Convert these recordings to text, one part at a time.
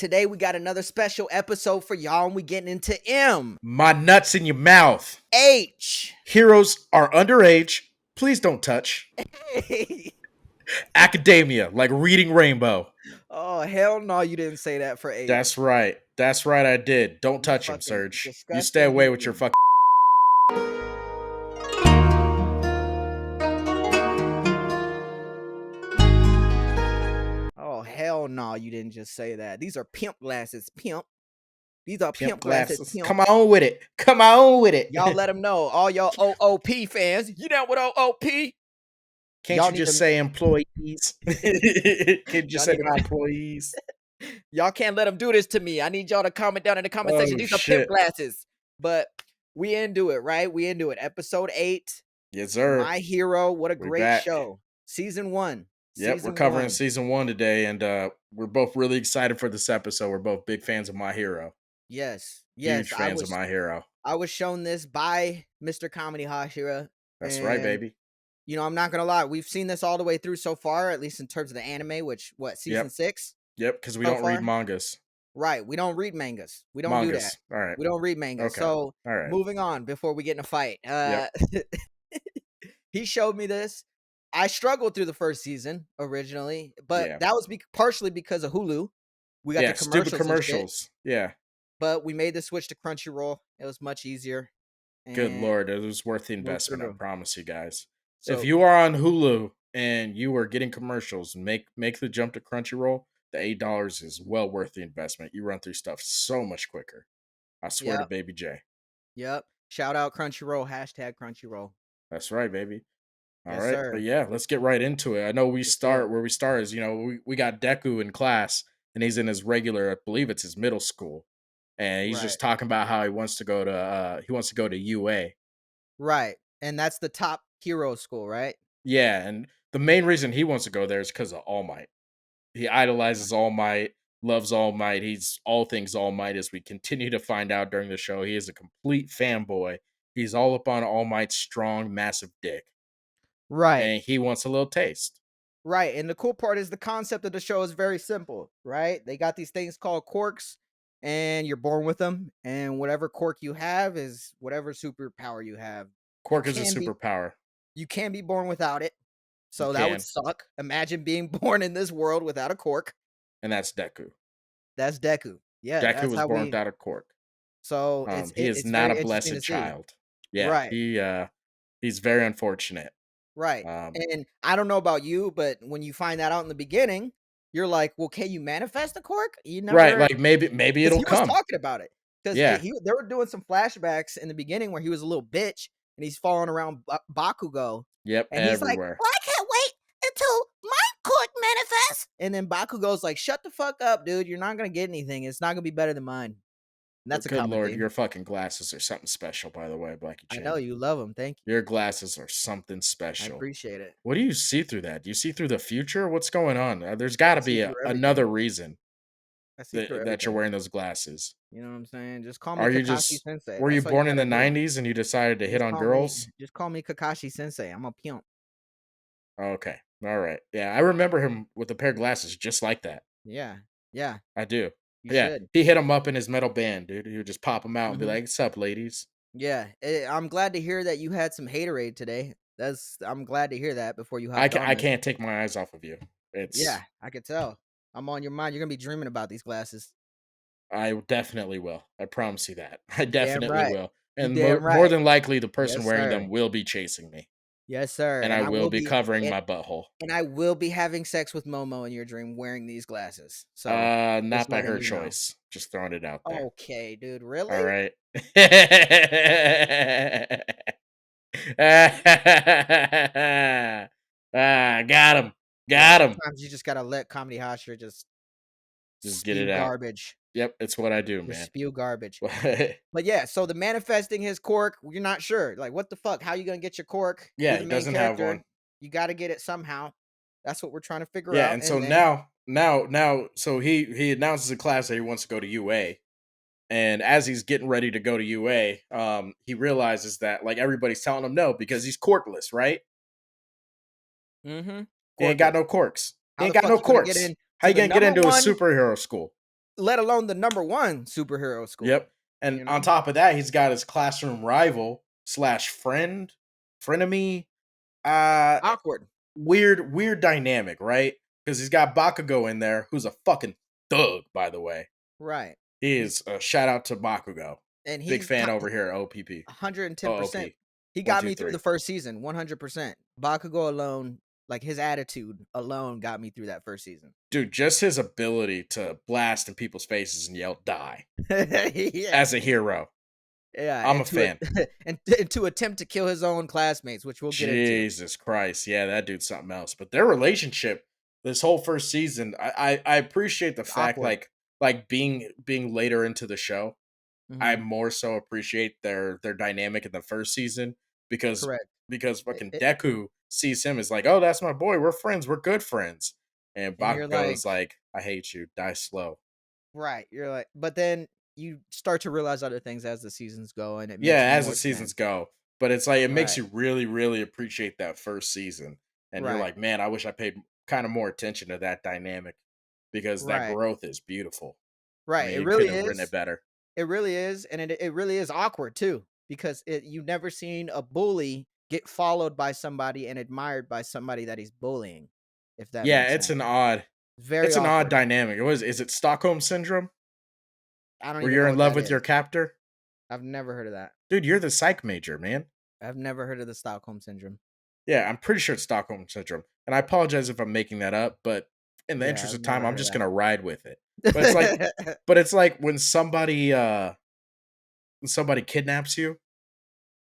today we got another special episode for y'all, and we getting into M. My nuts in your mouth. H. Heroes are underage. Please don't touch. Academia, like reading Rainbow. Oh, hell no, you didn't say that for H. That's right. That's right, I did. Don't touch him, fucking Serge. You disgusting stay away with human. your fucking... Oh, hell no, you didn't just say that. These are pimp glasses, pimp. These are pimp pimp glasses, pimp. Come on with it. Come on with it. Y'all let them know. All y'all OOP fans, you know what OOP? Can't Y'all you just say employees? Can't you just say my employees? Y'all can't let them do this to me. I need y'all to comment down in the comment section. These are pimp glasses. But we into it, right? We into it. Episode 8. Yes, sir. My Hero. What a great show. Season 1. Yep, we're covering season 1 today, and we're both really excited for this episode. We're both big fans of My Hero. Yes. Huge fans of My Hero. I was shown this by Mr. Comedy Hashira. That's right, baby. You know, I'm not going to lie. We've seen this all the way through so far, at least in terms of the anime, which, season 6? Yep, because we don't read mangas. Right, we don't read mangas. We don't do that. All right. We don't read mangas. Okay. So, all right. Moving on before we get in a fight. He showed me this. I struggled through the first season originally, but that was partially because of Hulu. We got the commercials. Stupid commercials. Yeah. But we made the switch to Crunchyroll. It was much easier. Good Lord, it was worth the investment, I promise you guys. So, if you are on Hulu and you are getting commercials, make the jump to Crunchyroll. The $8 is well worth the investment. You run through stuff so much quicker. I swear to Baby J. Yep. Shout out Crunchyroll. # Crunchyroll. That's right, baby. All yes, right. Sir. But yeah, let's get right into it. I know we start where we start is, we got Deku in class and he's in his regular, I believe it's his middle school. And he's just talking about how he wants to go to UA. Right. And that's the top hero school, right? Yeah, and the main reason he wants to go there is because of All Might. He idolizes All Might, loves All Might. He's all things All Might, as we continue to find out during the show. He is a complete fanboy. He's all up on All Might's strong, massive dick. Right. And he wants a little taste. Right. And the cool part is the concept of the show is very simple, right? They got these things called quirks, and you're born with them. And whatever quirk you have is whatever superpower you have. Quirk is a superpower. You can be born without it. So that would suck. Imagine being born in this world without a quirk. And that's Deku. That's Deku. Yeah. Deku was born without a quirk. So he is not a blessed child. Yeah. Right. He's very unfortunate. Right. And I don't know about you, but when you find that out in the beginning, you're like, well, can you manifest a quirk? You never... Right. Like maybe it'll come. He was talking about it. Because they were doing some flashbacks in the beginning where he was a little bitch and he's falling around Bakugo. Yep. And he's like, well, I can't wait until my quirk manifests. And then Bakugo's like, shut the fuck up, dude. You're not going to get anything. It's not going to be better than mine. And that's good Lord, your fucking glasses are something special, by the way, Blackie Chan. I know, you love them. Thank you. Your glasses are something special. I appreciate it. What do you see through that? Do you see through the future? What's going on? There's got to be another reason that you're wearing those glasses. You know what I'm saying? Just call me Kakashi Sensei. Were you born in the 90s and you decided to hit on girls? Just call me Kakashi Sensei. I'm a pimp. Okay. All right. Yeah, I remember him with a pair of glasses just like that. Yeah. Yeah. I do. You should. He hit him up in his metal band, dude. He would just pop him out and be like, "What's up, ladies?" Yeah, I'm glad to hear that you had some haterade today. I'm glad to hear that before you. I can't take my eyes off of you. I could tell. I'm on your mind. You're gonna be dreaming about these glasses. I definitely will. I promise you that. I definitely will. And more than likely, the person wearing them will be chasing me. Yes, sir. And I will be covering my butthole. And I will be having sex with Momo in your dream wearing these glasses. So not by her choice. Just throwing it out there. Okay, dude. Really? All right. Got him. Sometimes you just gotta let Comedy Hosher just get it out. Garbage. Yep, it's what I do, man. Spew garbage. But yeah, so the manifesting his quirk, you're not sure. Like, what the fuck? How you gonna get your quirk? Yeah, he doesn't have one. You got to get it somehow. That's what we're trying to figure out. Yeah, and so now, so he announces in class that he wants to go to UA, and as he's getting ready to go to UA, he realizes that like everybody's telling him no because he's quirkless, right? Mm-hmm. He ain't got no quirks. He ain't got no quirks. How you gonna get into a superhero school? let alone the number one superhero school. Yep. And You on know, top of that, he's got his classroom rival slash friend, frenemy. Uh, awkward. weird dynamic, right? Because he's got Bakugo in there, who's a fucking thug, by the way. Right. He He's is a shout out to Bakugo. and Big he's fan over here at OPP. 110%. OOP. He One, got two, me through three. the first season, 100%. Bakugo alone, like his attitude alone got me through that first season. Dude, just his ability to blast in people's faces and yell die Yeah. as a hero. Yeah, I'm a fan. and to attempt to kill his own classmates, which we'll get into. Jesus Christ. Yeah, that dude's something else. But their relationship, this whole first season, I appreciate the It's fact awkward. like being later into the show. I Mhm. more so appreciate their dynamic in the first season because Correct. fucking It Deku sees him as like, oh, that's my boy. We're friends. We're good friends. And and you're Bakugo like is like, I hate you. Die slow. right, you're like but then you start to realize other things as the seasons go, and it makes Yeah, as the more seasons sense. go. But it's like it makes Right, you really, really appreciate that first season. And you're right, like, man, I wish I paid kind of more attention to that dynamic because that right, growth is beautiful. I right, mean, it you really couldn't have written it is. better. It really is, and it really is awkward too, because you've never seen a bully get followed by somebody and admired by somebody that he's bullying, if that Yeah, makes sense. Very it's an odd awkward. dynamic. It was is it Stockholm syndrome I don't where even you're know in what love that with your is. captor? I've never heard of that. Dude, you're the psych major, man. I've never heard of the Stockholm syndrome. Yeah, I'm pretty sure it's Stockholm syndrome. And I apologize if I'm making that up, but in the Yeah, interest I've of time, never I'm heard of just that. gonna ride with it. But it's like when somebody kidnaps you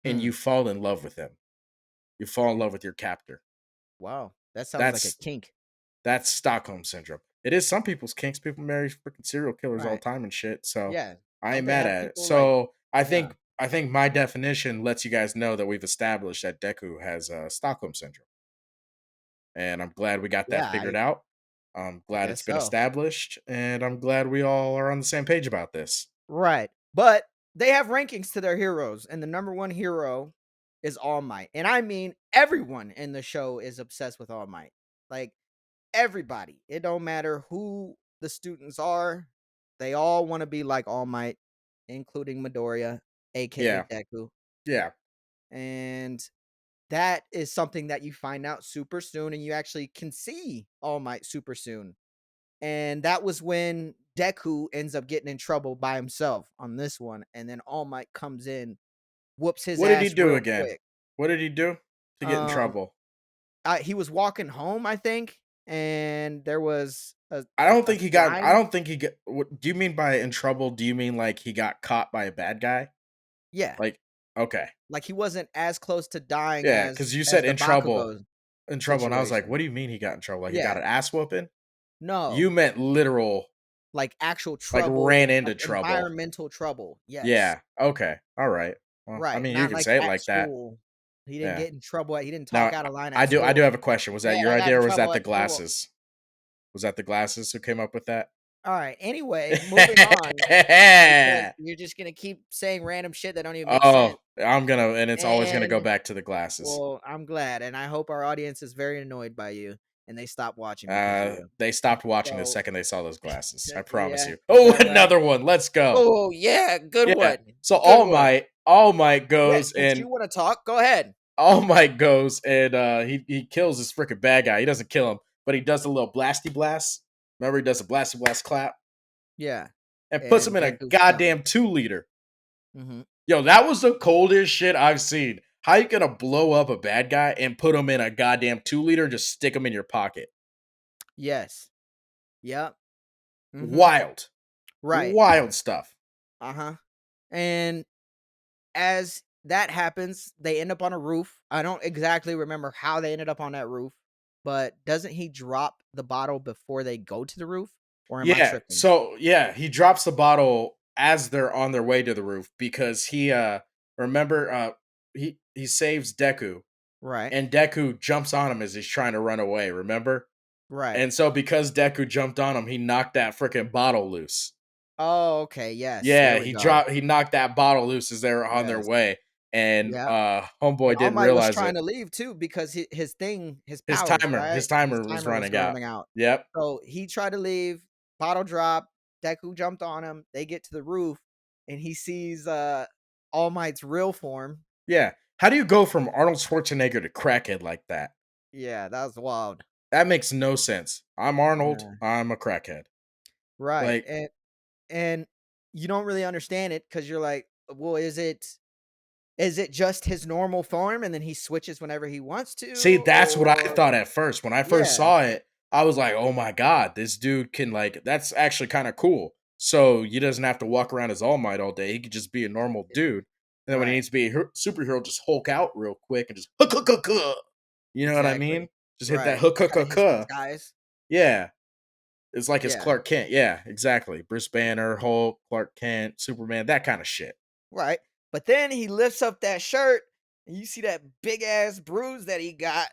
and Hmm. you fall in love with them. You fall in love with your captor. Wow, that sounds like a That's kink. that's Stockholm syndrome. It is some people's kinks. People marry freaking serial killers all the Right. time and shit. So Yeah. I Don't ain't they mad have at it. people like So yeah. I think my definition lets you guys know that we've established that Deku has Stockholm syndrome. And I'm glad we got Yeah, that figured out. I'm I glad it's guess been so. established, and I'm glad we all are on the same page about this. Right. But they have rankings to their heroes, and the number one hero is All Might. And I mean everyone in the show is obsessed with All Might. Like everybody. It don't matter who the students are. They all want to be like All Might, including Midoriya, aka Yeah, Deku. yeah. And that is something that you find out super soon, and you actually can see All Might super soon. And that was when Deku ends up getting in trouble by himself on this one, and then All Might comes in, whoops his What did he ass do real again? quick. What did he do to get in Um, trouble? he was walking home, I think, and there was I don't a think he got. I slime. don't think he get. What do you mean by in trouble? Do you mean like he got caught by a bad guy? Yeah, Like, okay, like he wasn't as close to dying yeah, because you as said the Bakugo in trouble, and I was like, situation. what do you mean he got in trouble? Like he got Yeah, an ass whooping? You no, meant literal, like actual like ran trouble, into like trouble. environmental trouble. Yes, Yeah. Okay. All right. Well, I right, mean, you not can like say it at like that. school. He didn't Yeah. get in trouble. He didn't Now, talk out of line I at do. I do school. have a question. Was that Man, your I got idea, in or was that trouble the at school. glasses? Was that the glasses who came up with that? All right. Anyway, moving on because you're just gonna keep saying random shit that don't even make sense. Oh, I'm gonna, and it's always gonna go And back to the glasses. well, I'm glad, and I hope our audience is very annoyed by you, and they stop watching because of you. They stopped watching the So, second they saw those glasses. I promise yeah, you. is Oh, that right? another one. Let's go. Oh yeah, good Yeah. one, So good one. All Might Yeah, goes since and you want to talk, go ahead. All Might goes and he kills this freaking bad guy. He doesn't kill him, but he does a little blasty blast. Remember, he does a blasty blast clap Yeah, and puts him and in a Deku's stunned. goddamn 2 liter. Hmm. Yo, that was the coldest shit I've seen. How you gonna blow up a bad guy and put him in a goddamn 2 liter and just stick him in your pocket? Yes. Yep. Hmm. Wild, Right. wild stuff. Uh huh. And as that happens, they end up on a roof. I don't exactly remember how they ended up on that roof, but doesn't he drop the bottle before they go to the roof? Or am I Yeah. tripping? So yeah, he drops the bottle as they're on their way to the roof because he remember he saves Deku Right. and Deku jumps on him as he's trying to run away, remember? Right. And so because Deku jumped on him, he knocked that freaking bottle loose. Oh, okay. Yes. There Yeah, we go. he knocked that bottle loose as they were on their Yes. way. And Yeah. And homeboy All didn't Might was realize trying it. to leave too because his thing, his powers, right? His His timer was timer was running out. running out. Yep. So he tried to leave, bottle drop. Deku jumped on him. They get to the roof, and he sees All Might's real form. Yeah. How do you go from Arnold Schwarzenegger to crackhead like that? Yeah, that was wild. That makes no sense. I'm Arnold. Yeah. I'm a crackhead. Right, Like, and you don't really understand it because you're like, well, is it just his normal form and then he switches whenever he wants see, to, that's what I or thought at first. When I first yeah, saw it, I was like, "Oh my god, this dude can like that's actually kind of cool." So he doesn't have to walk around as All Might all day. He could just be a normal dude. And then when he right, needs to be a superhero, just Hulk out real quick and just hook, hook, hook, hook. You know what I exactly, mean? Just hit that right. hook, hook, Kind of hook, his hook. disguise. Yeah, it's like his Yeah, Clark Kent. Yeah, exactly. Bruce Banner, Hulk, Clark Kent, Superman, that kind of shit. right. But then he lifts up that shirt, and you see that big ass bruise that he got,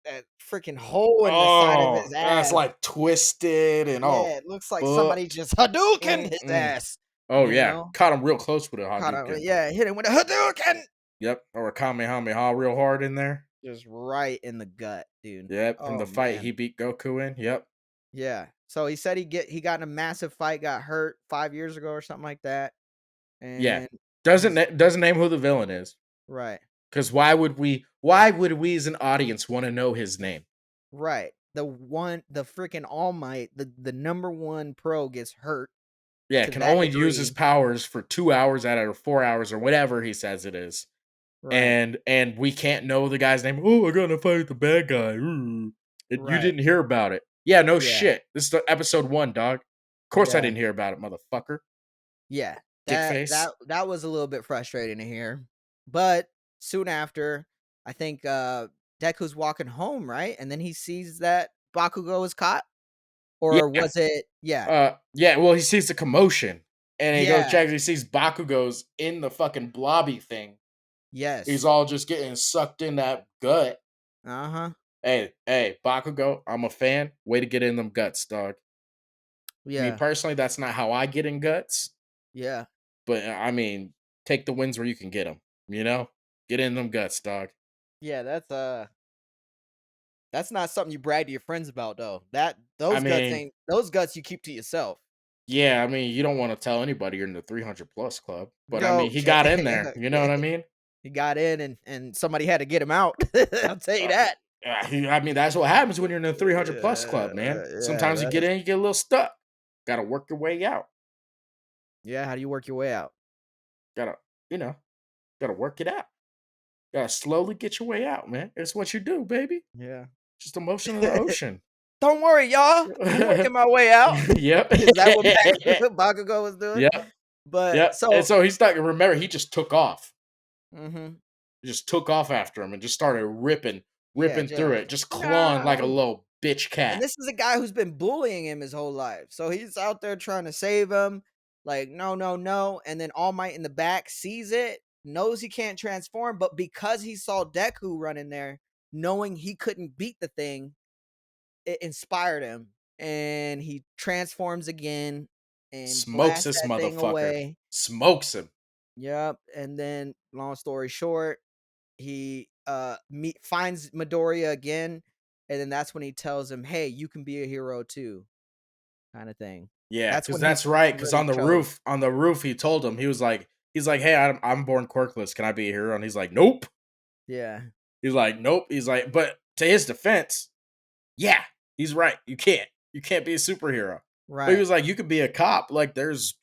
that freaking hole in the side of Oh, his that's ass. like twisted and all Yeah, it looks like somebody fucked. just Hadoukened his Mm-mm. ass. Oh You yeah, know, caught him real close with a caught him. Hadouken. Yeah, hit him with a Hadouken. Yep, or a Kamehameha real hard in there. Just right in the gut, dude. Yep, from the Oh fight man. he beat Goku in. Yep. Yeah. So he said he got in a massive fight, got hurt 5 years ago or something like that, Yeah. and Doesn't he's doesn't name who the villain is. right, Because why would we as an audience want to know his name? right. The freaking All Might, the number one pro gets hurt Yeah, to can that only use his degree. powers for 2 hours out of 4 hours or whatever he says it is. Right, And we can't know the guy's name. Oh, I gotta fight the bad guy. Ooh. You right. didn't hear about it. Yeah, no Yeah, shit. This is the episode 1, dog. Of course I yeah, didn't hear about it, motherfucker. yeah. Dick That face. that that was a little bit frustrating to hear. But soon after, I think Deku's walking home, right? And then he sees that Bakugo is caught. Or Yeah. was it yeah. Yeah, well, he sees the commotion and he goes Yeah. checks, he sees Bakugo's in the fucking blobby thing. He's Yes. all just getting sucked in that gut. Uh-huh. Hey, Bakugo, I'm a fan. Way to get in them guts, dog. Me Yeah. personally, that's not how I get in guts, Yeah. but I mean, take the wins where you can get them. You know, get in them guts, dog. Yeah, that's not something you brag to your friends about though. That I those guts mean, ain't those guts you keep to yourself. yeah, I mean, you don't want to tell anybody you're in the 300 plus club, but I mean, he Okay. got in there. You know what I mean? He got in and somebody had to get him out. I'll tell you Uh, that. I mean, that's what happens when you're in the 300 plus club, man. Yeah, Sometimes you get that's in, you get a little stuck. Got to work your way out. yeah, how do you work your way out? Got to, you know, got to work it out. Got to slowly get your way out, man. It's what you do, baby. Yeah. Just the motion of the ocean. Don't worry, y'all. I'm working my way out. Yep. Is that what Bakugo was doing? Yep. But Yep. And so so he's not, remember, he just took off. mhm. He just took off after him and just started ripping, Yeah, ripping through just it, just clawing like a no. little bitch And cat. this is a guy who's been bullying him his whole life. So he's out there trying to save him. Like, no, no, no. And then All Might in the back sees it, knows he can't transform, but because he saw Deku run in there, knowing he couldn't beat the thing, it inspired him. And he transforms again and Smokes blasts this that thing motherfucker. away. Smokes him. Yep. And then, long story short, he finds Midoriya again, and then that's when he tells him, "Hey, you can be a hero too," kind of thing. Yeah, That's because when he that's right. Because really chose. on the roof, he told him he's like, hey, I'm born quirkless. Can I be a hero? And he's like, nope. Yeah, He's like, nope. He's like, but to his defense, yeah, he's right. You can't be a superhero. But he right, was like, you could be a cop. Like there's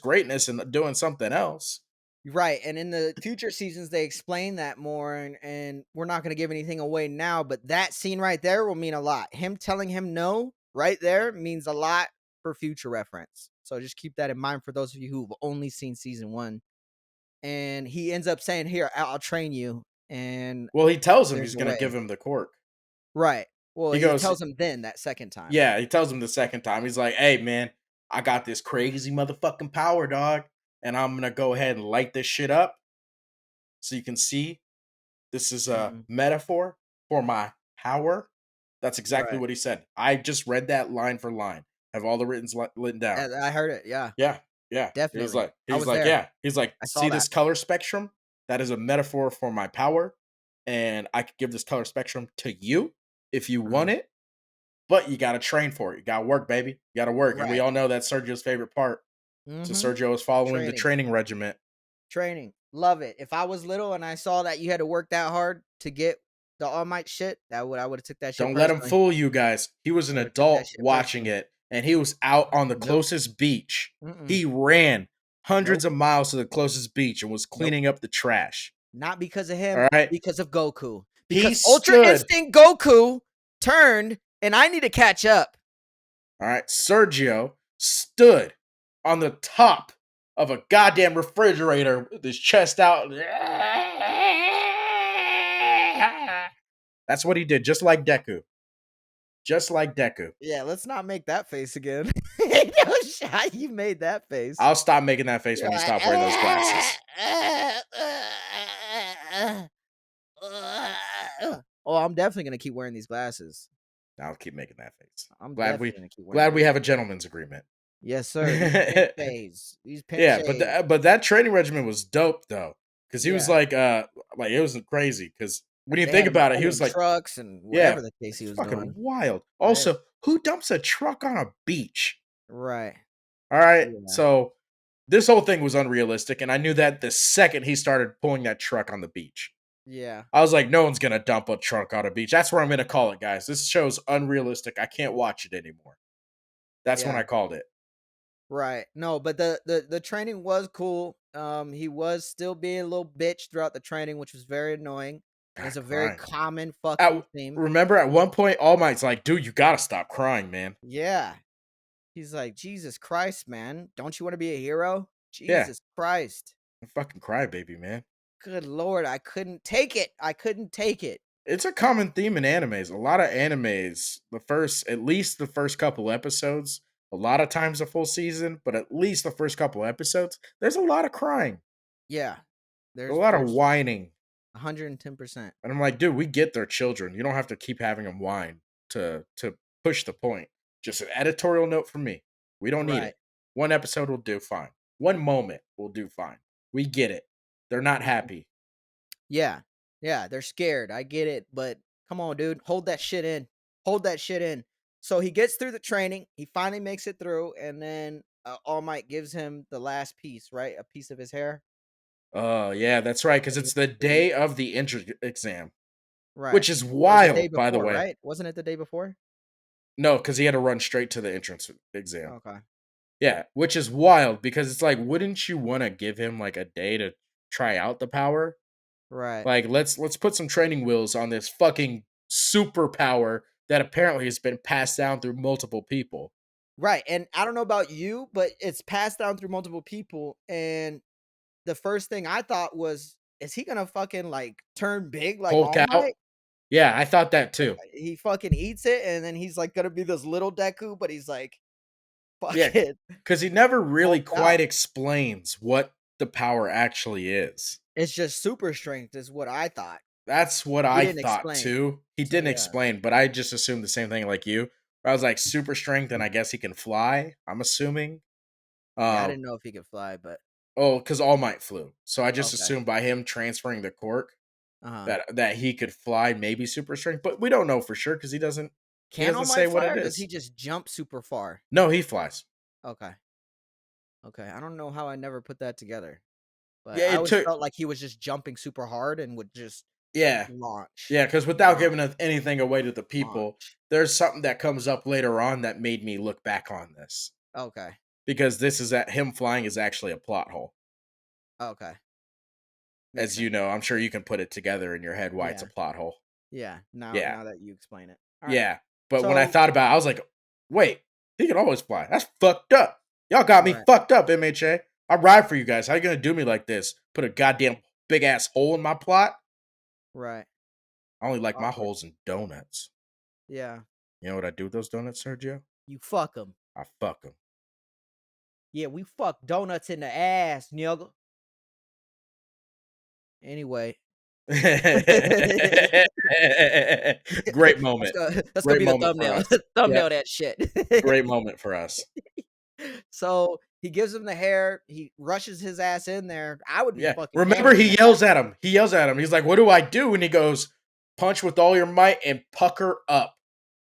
greatness in doing something else. right. And in the future seasons, they explain that more, and we're not going to give anything away now. But that scene right there will mean a lot. Him telling him no right there means a lot for future reference. So just keep that in mind for those of you who've only seen season one. And he ends up saying, "Here, I'll train you." And Well, he tells him there's he's a gonna give way. him the quirk. Right. Well, He he goes, tells him then that second time. yeah, he tells him the second time. He's like, hey man, I got this crazy motherfucking power, dog, and I'm gonna go ahead and light this shit up so you can see this is a Mhm. metaphor for my power. That's exactly Right. what he said. I just read that line for line. Have all the written down. And I heard it, yeah, Yeah, yeah. definitely. I He's was like, there. yeah. He's like, I saw see that. this color spectrum? That is a metaphor for my power, and I could give this color spectrum to you if you Uh-huh. want it. but you got to train for it. You got to work, baby. You got to work. And we Right. all know that's Sergio's favorite part. So Mhm. Sergio is following the Training. training regiment. Training. Love it. If I was little and I saw that you had to work that hard to get the All Might shit, I would have took that shit Don't let him personally. fool you guys. He was I an would have took that adult shit watching personally. it, and he was out on the Nope. closest beach. Mm-mm. He ran hundreds Nope. of miles to the closest beach and was Nope. cleaning up the trash. Not because of him, All right. because of Goku. He Because Ultra stood. Instinct Goku turned, and I need to catch up. All right. Sergio stood on the top of a goddamn refrigerator with his chest out. That's what he did, just like Deku. Just like Deku. Yeah, let's not make that face again. No shot, you made that face. I'll stop making that face You're when you like, stop wearing those glasses. oh, I'm definitely gonna keep wearing these glasses. I'll keep making that face. I'm Glad definitely we gonna keep wearing glad we these. have a gentleman's agreement. Yes, sir. These pink shades. These pink Yeah, shades. but that training regimen was dope though, because he was Yeah. like it was crazy. Because when you They think had him about it, he was pulling like, trucks and yeah, whatever the case he it's was fucking doing. wild. Right. Also, who dumps a truck on a beach? Right. All right, Yeah. so this whole thing was unrealistic, and I knew that the second he started pulling that truck on the beach. Yeah. I was like, no one's gonna dump a truck on a beach. That's where I'm gonna call it, guys. This show's unrealistic. I can't watch it anymore. That's when Yeah. I called it. Right. No, but the training was cool. He was still being a little bitch throughout the training, which was very annoying. And it's God, a very crying. common fucking theme. Remember at one point, All Might's like, dude, you gotta stop crying, man. Yeah. He's like, Jesus Christ, man. Don't you want to be a hero? Yeah, Jesus Christ. I fucking crybaby, man. Good Lord. I couldn't take it. I couldn't take it. It's a common theme in animes. A lot of animes, at least the first couple episodes, a lot of times a full season, but at least the first couple episodes, there's a lot of crying, Yeah. a lot of There's whining. 110%. And I'm like, dude, we get their children. You don't have to keep having them whine to push the point. Just an editorial note from me. We don't need Right. it. One episode will do fine. One moment will do fine. We get it. They're not Mhm. happy. Yeah. Yeah. They're scared. I get it. But come on, dude. Hold that shit in. Hold that shit in. So he gets through the training. He finally makes it through. And then All Might gives him the last piece, right? A piece of his hair. Oh, yeah, that's right. Because That he it's has the to create. day of the entrance exam, Right. which is Or the day wild, by the before, way. right? Wasn't it the day before? No, because he had to run straight to the entrance exam. Okay. Yeah, which is wild because it's like, wouldn't you want to give him like a day to try out the power? Right. Like, let's put some training wheels on this fucking superpower that apparently has been passed down through multiple people. Right. And I don't know about you, but it's passed down through multiple people. And the first thing I thought was, is he gonna fucking like turn big like Hulk All out. Might? Yeah, I thought that too. He fucking eats it, and then he's like gonna be this little Deku, but he's like Yeah, fucking because he never really hulked out. quite explains what the power actually is. It's just super strength, is what I thought. That's what He I didn't thought explain. too. He So didn't yeah, explain, but I just assumed the same thing like you. I was like super strength, and I guess he can fly. I'm assuming. yeah, I Uh didn't know if he could fly, but oh, because All Might flew, so I just okay. assumed by him transferring the quirk Uh-huh. that he could fly, maybe super strength, but we don't know for sure because he Can All doesn't say Might what fly, it or does he is. just jump super far? No, he flies. Okay. Okay. I don't know how I never put that together. But Yeah, I it always took. felt like he was just jumping super hard and would just Yeah, launch, yeah, because without launch, giving anything away to the people, launch. there's something that comes up later on that made me look back on this Okay. because this is that him flying is actually a plot hole. Okay. Makes As you sense. know, I'm sure you can put it together in your head why it's a Yeah. plot hole. Yeah. Now Yeah, now that you explain it. All right. yeah. But when I So thought about it, I was like, wait, he can always fly. That's fucked up. Y'all got me right. fucked up, MHA. I ride for you guys. How you gonna do me like this? Put a goddamn big ass hole in my plot? Right. I only like my Awkward. holes in donuts. Yeah. You know what I do with those donuts, Sergio? You fuck them. I fuck them. Yeah, we fuck donuts in the ass, nigga. Anyway. Great That's moment. gonna Great be the moment for thumbnail. us. Thumbnail Yep. that shit. Great moment for us. So he gives him the hair. He rushes his ass in there. I would be Yeah. fucking Remember, panicking he at that yells at point. him. He yells at him. He's like, "What do I do?" And he goes, "Punch with all your might and pucker up."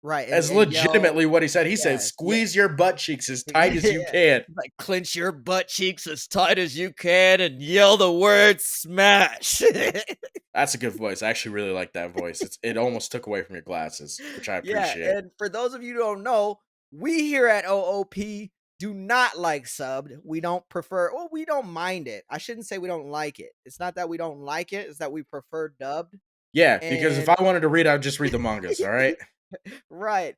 right, As and yell, legitimately what he said. He said, yeah, yeah. "Squeeze your butt cheeks as tight as you Yeah, can." like, "Clench your butt cheeks as tight as you can and yell the word smash." That's a good voice. I actually really like that voice. It almost took away from your glasses, which I Yeah, appreciate. and for those of you who don't know, we here at OOP do not like subbed. We don't prefer well, we don't mind it. I shouldn't say we don't like it. It's not that we don't like it, it's that we prefer dubbed, Yeah, because if and I wanted to read, I would just read the mangas, all right? right.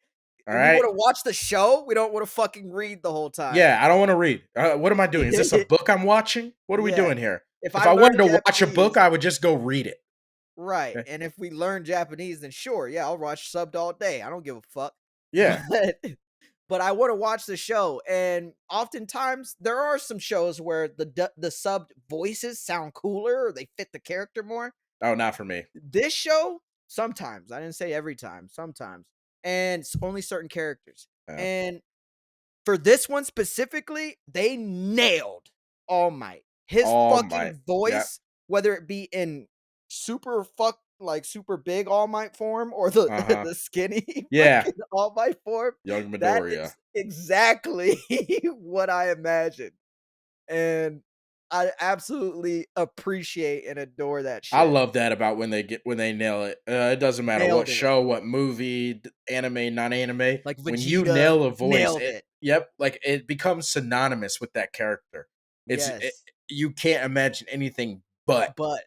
All We right? wanna watch the show, we don't wanna fucking read the whole time. Yeah, I don't wanna read. What am I doing? Is this a book I'm watching? What are we Yeah. doing here? If If I I wanted learn to watch a book, Japanese I would just go read it. right, Okay? and if we learn Japanese, then sure, yeah, I'll watch subbed all day, I don't give a fuck. Yeah. But I wanna watch the show, and oftentimes, there are some shows where the subbed voices sound cooler, or they fit the character more. Oh, not for me. This show, sometimes, I didn't say every time, sometimes, and only certain characters, Yeah. and for this one specifically, they nailed All Might. His All Might. fucking Yeah. voice, whether it be in super big All Might form or the Uh-huh. the skinny Yeah. fucking All Might form, Young that Midoriya. is exactly what I imagined, and I absolutely appreciate and adore that I shit. love that about when they nail it. It doesn't matter what Nailed it. show, what movie, anime, non-anime. Like When you Vegeta nail a voice, nailed it. like it becomes synonymous with that character. Yes, You can't imagine anything but, but,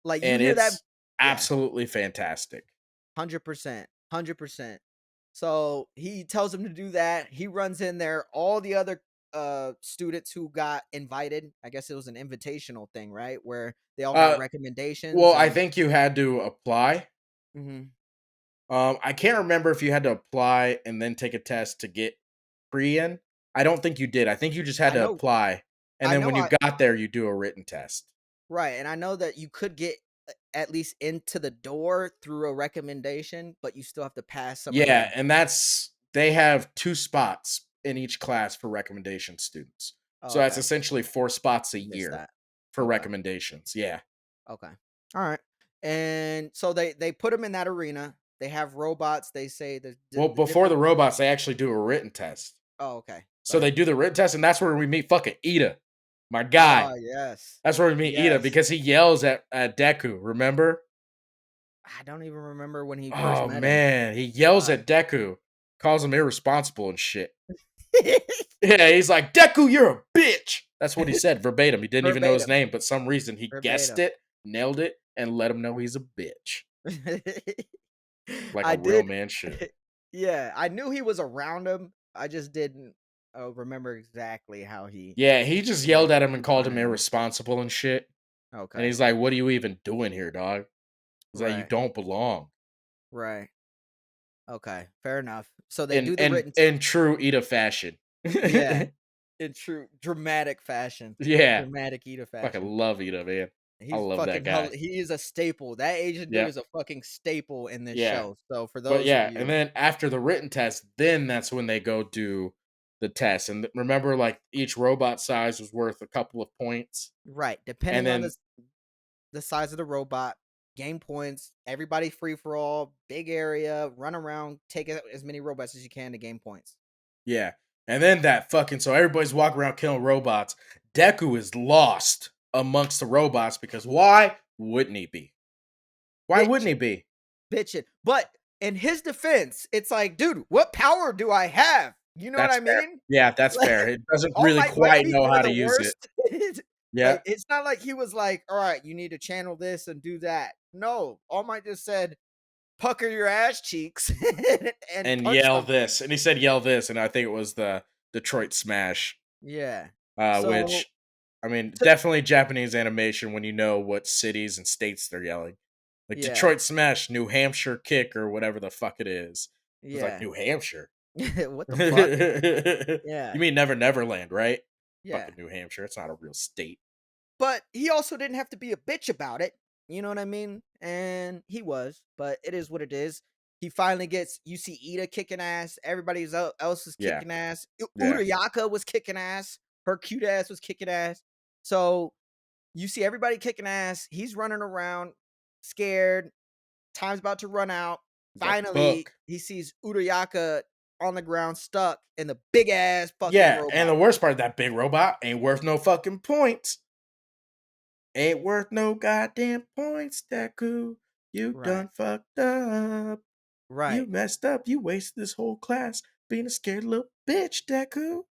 like, you and hear that it's yeah. absolutely fantastic. 100%, 100%. So, he tells him to do that, he runs in there, all the other, students who got invited, I guess it was an invitational thing, right? Where they all got Uh, well, recommendations I and think you had to apply. mhm. I can't remember if you had to apply and then take a test to get pre-in. I don't think you did. I think you just had I to know apply, and I then know when you I got there, you do a written test. right, and I know that you could get at least into the door through a recommendation, but you still have to pass some of the Yeah, and that's they have 2 spots in each class for recommendation students. oh, So that's okay. essentially 4 spots a Missed year that. for Okay, recommendations. Yeah. okay. Alright. And so they put him in that arena, they have robots, they say Well, the before different the robots, they actually do a written test. oh, okay. Go So they ahead. do the written test, and that's where we meet fucking Ida, my guy. Oh, yes. That's where we meet Ida Yes. because he yells at Deku, remember? I don't even remember when he first Oh, met him. man, he yells Why? at Deku, calls him irresponsible and shit. Yeah, he's like, "Deku, you're a bitch." That's what he said verbatim. He didn't even know his Verbatim, name, but some reason he guessed verbatim. it, nailed it, and let him know he's a bitch, like a I real did man should. yeah, I knew he was around him, I just didn't, remember exactly how he Yeah, he just yelled at him and called him confronted him. irresponsible and shit, and Okay. he's like, "What are you even doing here, dog?" He's like, "You Right, don't belong." right. Okay, fair enough. So they In do the in written in true Ida fashion. yeah, in true dramatic fashion. Yeah, Dramatic Ida fucking fashion. love Ida, man. I He's love that fucking hell guy. he is a staple. That Asian dude Yep, is a fucking staple in this yeah. show. So for But those of yeah, and you then after the written test, then that's when they go do the test. And remember, like each robot size was worth a couple of points. right, And depending on then the size of the robot, game points, everybody free for all, big area, run around, take as many robots as you can to gain points. yeah, and then that fucking so everybody's walking around killing robots. Deku is lost amongst the robots because why wouldn't he be? Why wouldn't Bitch, he be? bitchin'. But in his defense, it's like, dude, what power do I have? You know what That's I fair. mean? Yeah, that's Like, fair. It doesn't All really Might might quite be know one how of to the use it. worst. Yeah, Like, it's not like he was like, "All right, you need to channel this and do that." No, All Might just said, "Pucker your ass cheeks and and punch yell something." this, and he said yell this, and I think it was the Detroit Smash. Yeah. So, Which I mean, t definitely Japanese animation when you know what cities and states they're yelling. Like yeah, Detroit Smash, New Hampshire Kick, or whatever the fuck it is. It's like yeah. New Hampshire. What the fuck? You Yeah, mean Never Neverland, right? yeah. Fucking New Hampshire. It's not a real state. But he also didn't have to be a bitch about it. You know what I mean? And he was, but it is what it is. He finally gets you see Ida kicking ass. Everybody else is Yeah. kicking ass. Yeah. Urayaka was kicking ass. Her cute ass was kicking ass. So you see everybody kicking ass. He's running around, scared. Time's about to run out. He's like, finally "Fuck." he sees Uraraka on the ground stuck in the big ass fucking Yeah, and robot. the worst part, that big robot ain't worth no fucking points. Ain't worth no goddamn points, Deku. You Right. done fucked up. You Right. messed up. You wasted this whole class being a scared little bitch, Deku.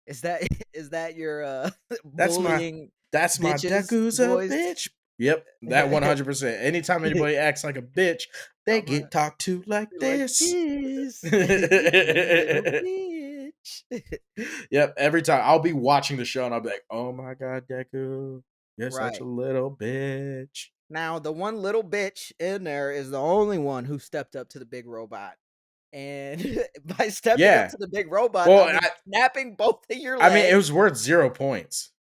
Is that is that your That's my bullying that's my bitches Deku's a voice? bitch. Yep, that 100%. Anytime anybody acts like a bitch, they I'm a get talked to like like this. this, you little bitch. Yep, every time I'll be watching the show and I'll be like, "Oh my god, Deku, you're such a Right. little bitch." Now, the one little bitch in there is the only one who stepped up to the big robot. And by stepping up Yeah. to the big robot, Well, I mean I snapping both of your I mean, it legs. was worth 0 points.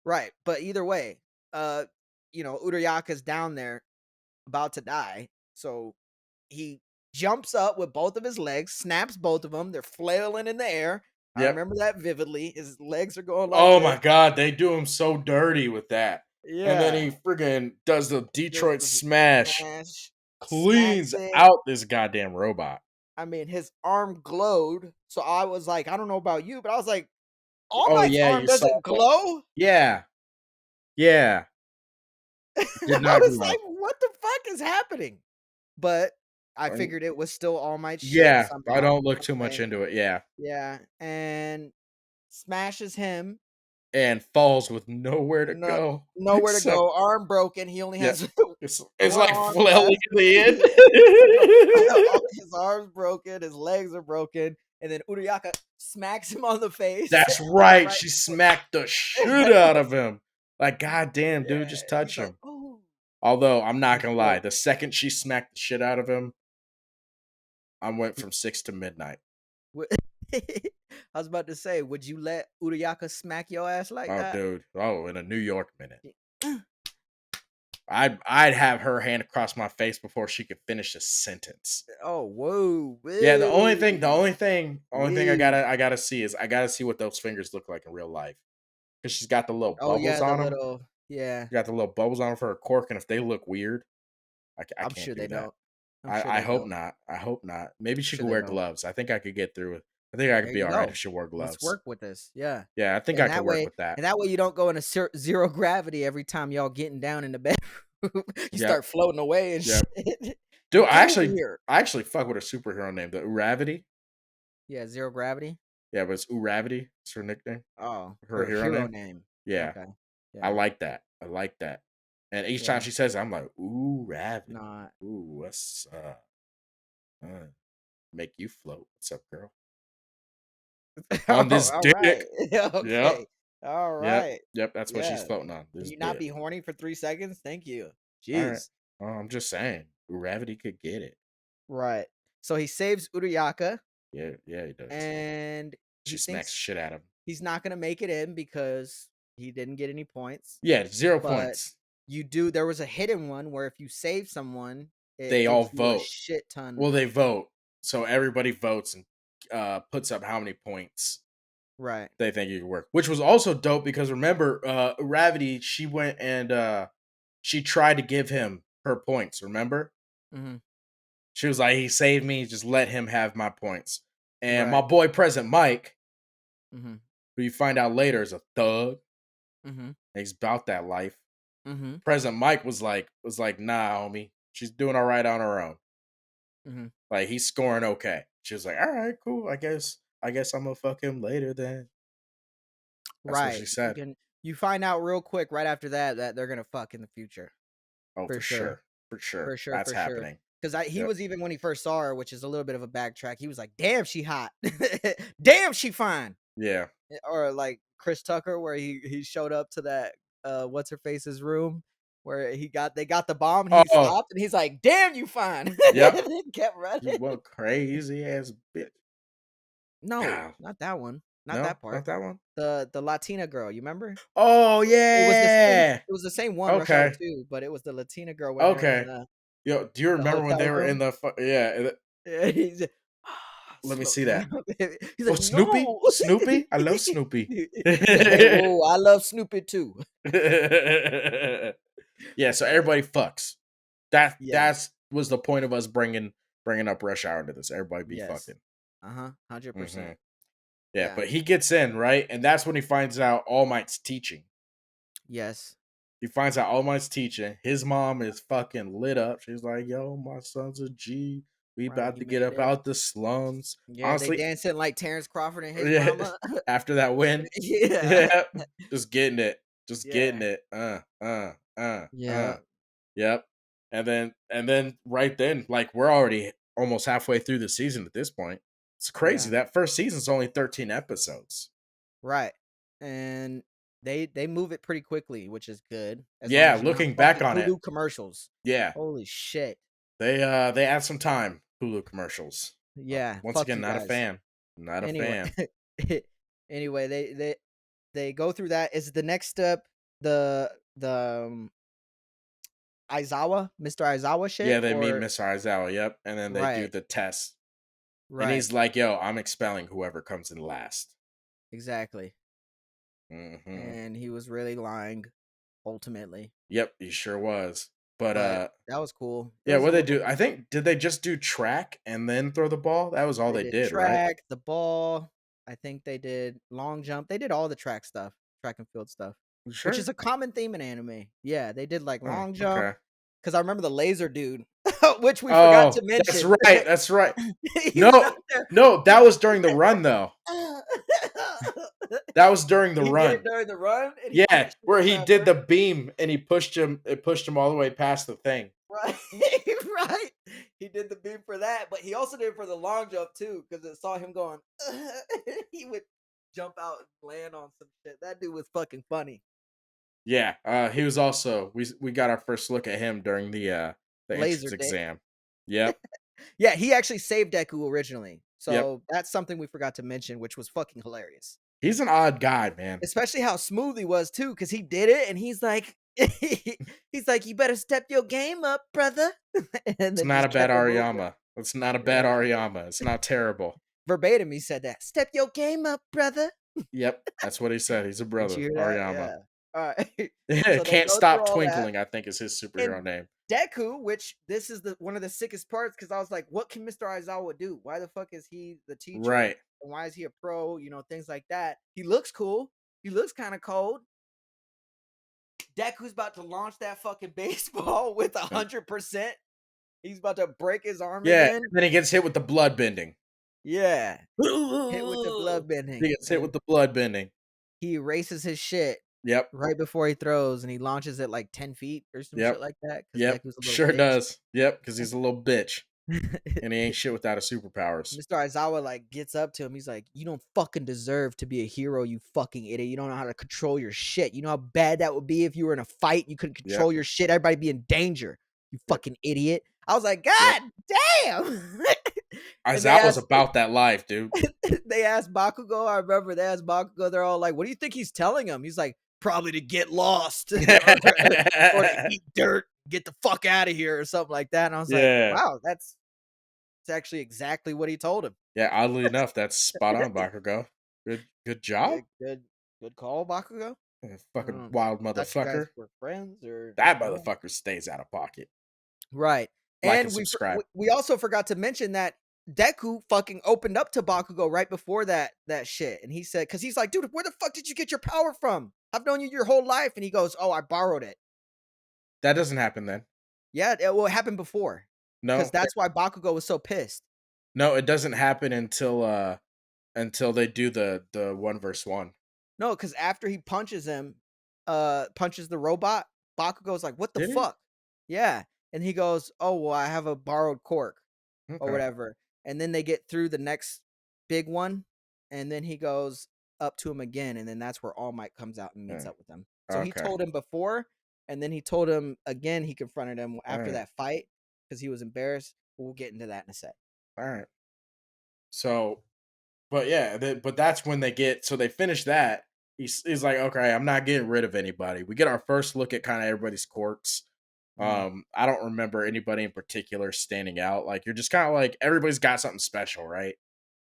Right. But either way, uh, Urayaka's down there about to die. So he jumps up with both of his legs, snaps both of them. They're flailing in the air. I Yep. remember that vividly. His legs are going like Oh this. my god, they do him so dirty with that. And then Yeah. he friggin' does the Does Detroit the smash, smash, smacks cleans it. out this goddamn robot. I mean, his arm glowed. So I was like, I don't know about you, but I was like, All Oh Might's yeah, arm you saw doesn't that. glow. Yeah. Yeah. Did I not was glow. like, what the fuck is happening? But I And figured it was still All Might's shit yeah, I somehow. don't look too much Okay. into it, yeah. Yeah. And smashes him. And falls with nowhere to No, go. nowhere to Except go. Arm broken. He only yeah. has It's one like arm flailing left. in the His arm's broken. His legs are broken. And then Urayaka smacks him on the face. That's Like right. right. She smacked the shit out of him. Like, goddamn, dude, Yeah. just He's touch like, him. oh, Although I'm not he's gonna lie, broke. the second she smacked the shit out of him, I went from 6 to midnight. Wo I was about to say, would you let Urayaka smack your ass like Oh, that? dude. Oh, in a New York minute. I'd have her hand across my face before she could finish a sentence. Oh, whoa, Yeah, woo, only thing woo. I gotta see is I gotta see what those fingers look like in real life. Because she's got the little Oh, bubbles yeah, the on them. little yeah. She got the little bubbles on 'em for her cork, and if they look weird, I I'm can't sure they do that. don't. I'm sure I they hope don't. not. I hope not. Maybe I'm she sure could they wear don't. gloves. I think I could get through it. I think I could There be you alright if go. she wore Let's gloves. work with this. Yeah. Yeah, I think I could work with that. And that way you don't go into zero gravity every time y'all getting down in the bedroom. You Yep, start floating away and yep. shit. Dude, Get over here. I actually fuck with a superhero name, the Uravity. Yeah, zero gravity. Yeah, but it's Uravity. It's her nickname, Oh, her her hero hero name. name. Yeah, Okay. I Yeah. like that. I like that. And each time Yeah. she says it, I'm like, Uravity. Nah. Ooh, what's uh, make you float. What's up, girl? On Oh, this all right. dick. Yep. Okay. All Yep. right. Yep. That's what she's Yeah. floating on. Can This you not dick. be horny for 3 seconds? Thank you. All right. Jeez. I'm just saying, gravity could get it. Right. So he saves Urayaka Yeah, yeah, he does. and She he smacks thinks shit out of him. he's not gonna make it in because he didn't get any points. Yeah, 0 But points. there was a hidden one where if you save someone, it They all gives you a vote. shit ton. Well, they vote. So everybody votes and puts up how many points Right. they think you can work. Which was also dope because remember, Gravity, she went and she tried to give him her points, remember? Hmm. She was like, he saved me, just let him have my points. And my Right. boy Present Mike, Hmm. who you find out later is a thug, Hmm. he's about that life. Hmm. Present Mike was like, nah, homie, she's doing all right on her own. Hmm. Like he's scoring okay. She was like, all right, cool. I guess I'm gonna fuck him later then. That's what she Right. said. You find out real quick right after that they're gonna fuck in the future. Oh, For for sure. sure. For sure. For sure, That's for sure. happening. Because he Yep. was even when he first saw her, which is a little bit of a backtrack, he was like, "Damn, she hot. Damn, she fine." Yeah. Or like Chris Tucker, where he showed up to that what's her face's room, where they got the bomb and he Oh, stopped and he's like, "Damn, you fine." yep. And he kept running. You what crazy ass bitch. No, Ah, not that one. Not no, that part. not that one. The Latina girl, you remember? Oh yeah. It was the same one, Rush Hour Okay. 2, but it was the Latina girl when they're in Okay. Yo, do you the remember when hotel they were in room. the yeah, Yeah, he's like, let me slow see that. down, baby. He's Oh, like, Snoopy? "No." Snoopy? I love Snoopy. He's like, "Hey, whoa, I love Snoopy too." Yeah, so Yeah, everybody fucks. yeah, That's was the point of us bringing bringing up Rush Hour into this. Everybody be Yes. fucking. Uh-huh. Hmm. 100%. Yeah, Yeah. but he gets in, right? And that's when he finds out All Might's teaching. Yes. He finds out All Might's teaching. His mom is fucking lit up. She's like, yo, my son's a G. We Right. about He to get made up it. out the slums. Yeah, they Honestly, dancing like Terrence Crawford and his yeah, mama. after that win, Yeah. yeah, just getting it. Just getting Yeah. it. Yeah. Yep. And then right then, like we're already almost halfway through the season at this point. It's crazy. Yeah. That first season's only 13 episodes. Right. And they move it pretty quickly, which is good, as long Yeah, as you don't have looking back fucking on it, Hulu commercials. yeah. Holy shit. They add some time, Hulu commercials. Yeah, Once fuck again, you not a guys. fan. Not a Anyway, fan. anyway, they go through that. Is the next step the Aizawa, Mr. Aizawa Yeah, shit they meet or Miss Aizawa, yep, and then they do right, the test. And right, he's like, "Yo, I'm expelling whoever comes in last." exactly. Mhm. And he was really lying ultimately. Yep, he sure was. But But that was cool. It yeah, was a what they little do? I think did they just do track and then throw the ball? That was all they they did did, right? track, the ball. I think they did long jump. They did all the track stuff, track and field stuff, You which is sure? a common theme in anime. Yeah, they did like Oh, long jump okay. because I remember the laser dude, which we forgot to Oh, that's mention. right. That's right. He was No, out there. no, He that was during the run though. That was during the he did it run. during the run, and he Yeah, punched him where in he that did bird. the beam and he pushed him. It pushed him all the way past the thing. Right, right. He did the beam for that, but he also did it for the long jump too, because it saw him going. He would jump out and land on some shit. That dude was fucking funny. Yeah, he was also we got our first look at him during the Laser entrance dick. exam. Yep, Yeah, he actually saved Deku originally. yep. So that's something we forgot to mention, which was fucking hilarious. He's an odd guy, man. Especially how smooth he was too, because he did it and he's like he's like, you better step your game up, brother. And It's then not a just bad kept it moving. Ariyama. It's not a bad Yeah. Ariyama. It's not terrible. Verbatim, he said that. Step your game up, brother. Yep, that's what he said. He's a Did brother, you hear that? Ariyama. Yeah. All right. So they Can't go through stop all that. twinkling. I think is his And superhero name. Deku, which this is the one of the sickest parts, because I was like, what can Mr. Aizawa do? Why the fuck is he the teacher? Right. And why is he a pro? You know, things like that. He looks cool. He looks kind of cold. Deku's about to launch that fucking baseball with And 100%. He's about to break his arm yeah, again. and then he gets hit with the blood bending. Yeah. Hit with the blood He bending. gets hit And with the blood bending. he erases his shit Yep. right before he throws and he launches it like 10 feet or some shit Yep. like that because Yep. Deku's a little Sure bitch. does. Yep. Because he's a little bitch and he ain't shit without his superpowers. Mr. Aizawa like gets up to him. He's like, "You don't fucking deserve to be a hero, you fucking idiot. You don't know how to control your shit. You know how bad that would be if you were in a fight. You couldn't Yep. control your shit. Everybody be in danger. You Yep. fucking idiot." I was like, Yep. "God damn!" And Aizawa's about that life, dude. they asked Bakugo. I remember they asked Bakugo. They're all like, "What do you think he's telling him?" He's like, "Probably to get lost or to eat dirt, get the fuck out of here, or something like that." And I was like, Yeah. "Wow, that's actually exactly what he told him." Yeah, oddly enough, that's spot on, Bakugo. Good Yeah, job. good call, Bakugo. Fucking wild Thought you guys motherfucker. were friends or That no? motherfucker stays out of pocket. Right. Like and And subscribe. we also forgot to mention that Deku fucking opened up to Bakugo right before that shit, and he said, because he's like, dude, where the fuck did you get your power from? I've known you your whole life, and he goes, oh, I borrowed it. That doesn't happen then. Yeah, well, it happened before, because No, that's why Bakugo was so pissed. no, it doesn't happen until they do the 1v1. No, because after he punches him, punches the robot, Bakugo's like, what the Did he? fuck? Yeah, and he goes, oh, well, I have a borrowed cork. Or Okay. whatever. And then they get through the next big one, and then he goes up to him again, and then that's where All Might comes out and meets Yeah. up with him. So he Okay. told him before, and then he told him again. He confronted him All after right. that fight because he was embarrassed. We'll get into that in a sec. All right. So, but yeah, but that's when they finish that. He's like, okay, I'm not getting rid of anybody. We get our first look at kind of everybody's quirks. Mm, I don't remember anybody in particular standing out. Like you're just kind of like everybody's got something special, right?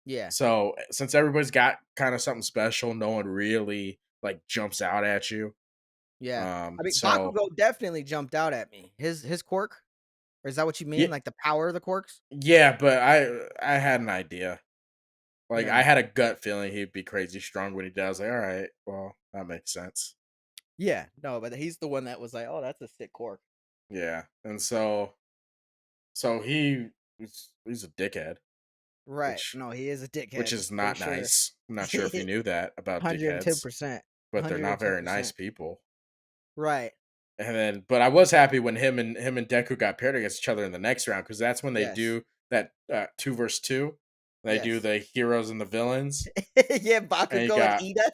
yeah, So since everybody's got kind of something special, no one really like jumps out at you. yeah. I mean, So Bakugo definitely jumped out at me. His quirk. Or is that what you Yeah, mean? Like the power of the quirks? yeah, but I had an idea. Like I Yeah. had a gut feeling he'd be crazy strong when he does. Like, all right, well, that makes sense. Yeah. No, but he's the one that was like, "Oh, that's a sick quirk." Yeah, and so he's a dickhead, Right. which No, he is a which dickhead is for not sure. nice. I'm not sure if you knew that about dickheads, 110%. but they're not very nice 110%. people. Right. And then, but I was happy when him and Deku got paired against each other in the next round because that's when they Yes. do that 2 versus 2. They do Yes. the heroes and the villains, Yeah, and you Bakugo and got Ida.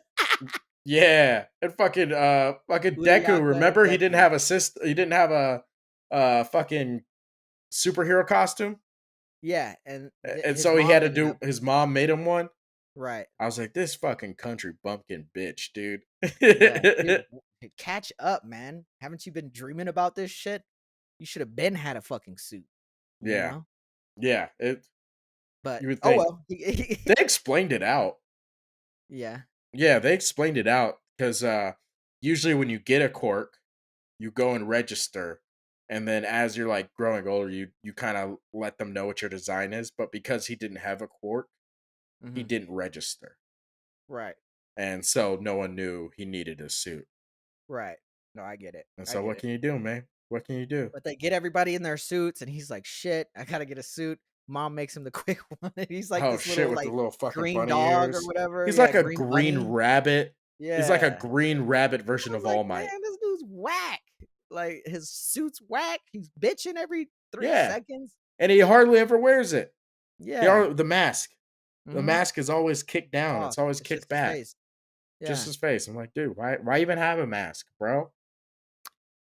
yeah, and fucking Deku. Uraraka and Remember, he didn't Deku. have he didn't have a fucking superhero costume, Yeah, and and his so he had mom to ended do. up His mom made him one. right. I was like, this fucking country bumpkin bitch, dude. Yeah, dude, catch up, man. Haven't you been dreaming about this shit? You should have been had a fucking suit, you Yeah, know? yeah. But You would oh think well. they explained it out. Yeah. Yeah, they explained it out because usually when you get a quirk, you go and register, and then as you're like growing older, you kind of let them know what your design is. But because he didn't have a quirk, he Mhm. didn't register, Right. and so no one knew he needed a suit. Right. No, I get it. And I so get what it. can you do, man? What can you do? But they get everybody in their suits, and he's like, "Shit, I gotta get a suit." Mom makes him the quick one, and he's like Oh this shit, little with the like little fucking green bunny dog or ears. whatever. He's Yeah, like a green green bunny. rabbit. He's like a Yeah. green rabbit I version was of like, All Might. man, this dude's whack. Like his suit's whack. He's bitching every three Yeah, seconds. and he hardly ever wears it. Yeah. The mask. The Mm-hmm. mask is always kicked down. Oh, It's always it's kicked just his back. face. Just Yeah. his face. I'm like, dude, why even have a mask, bro?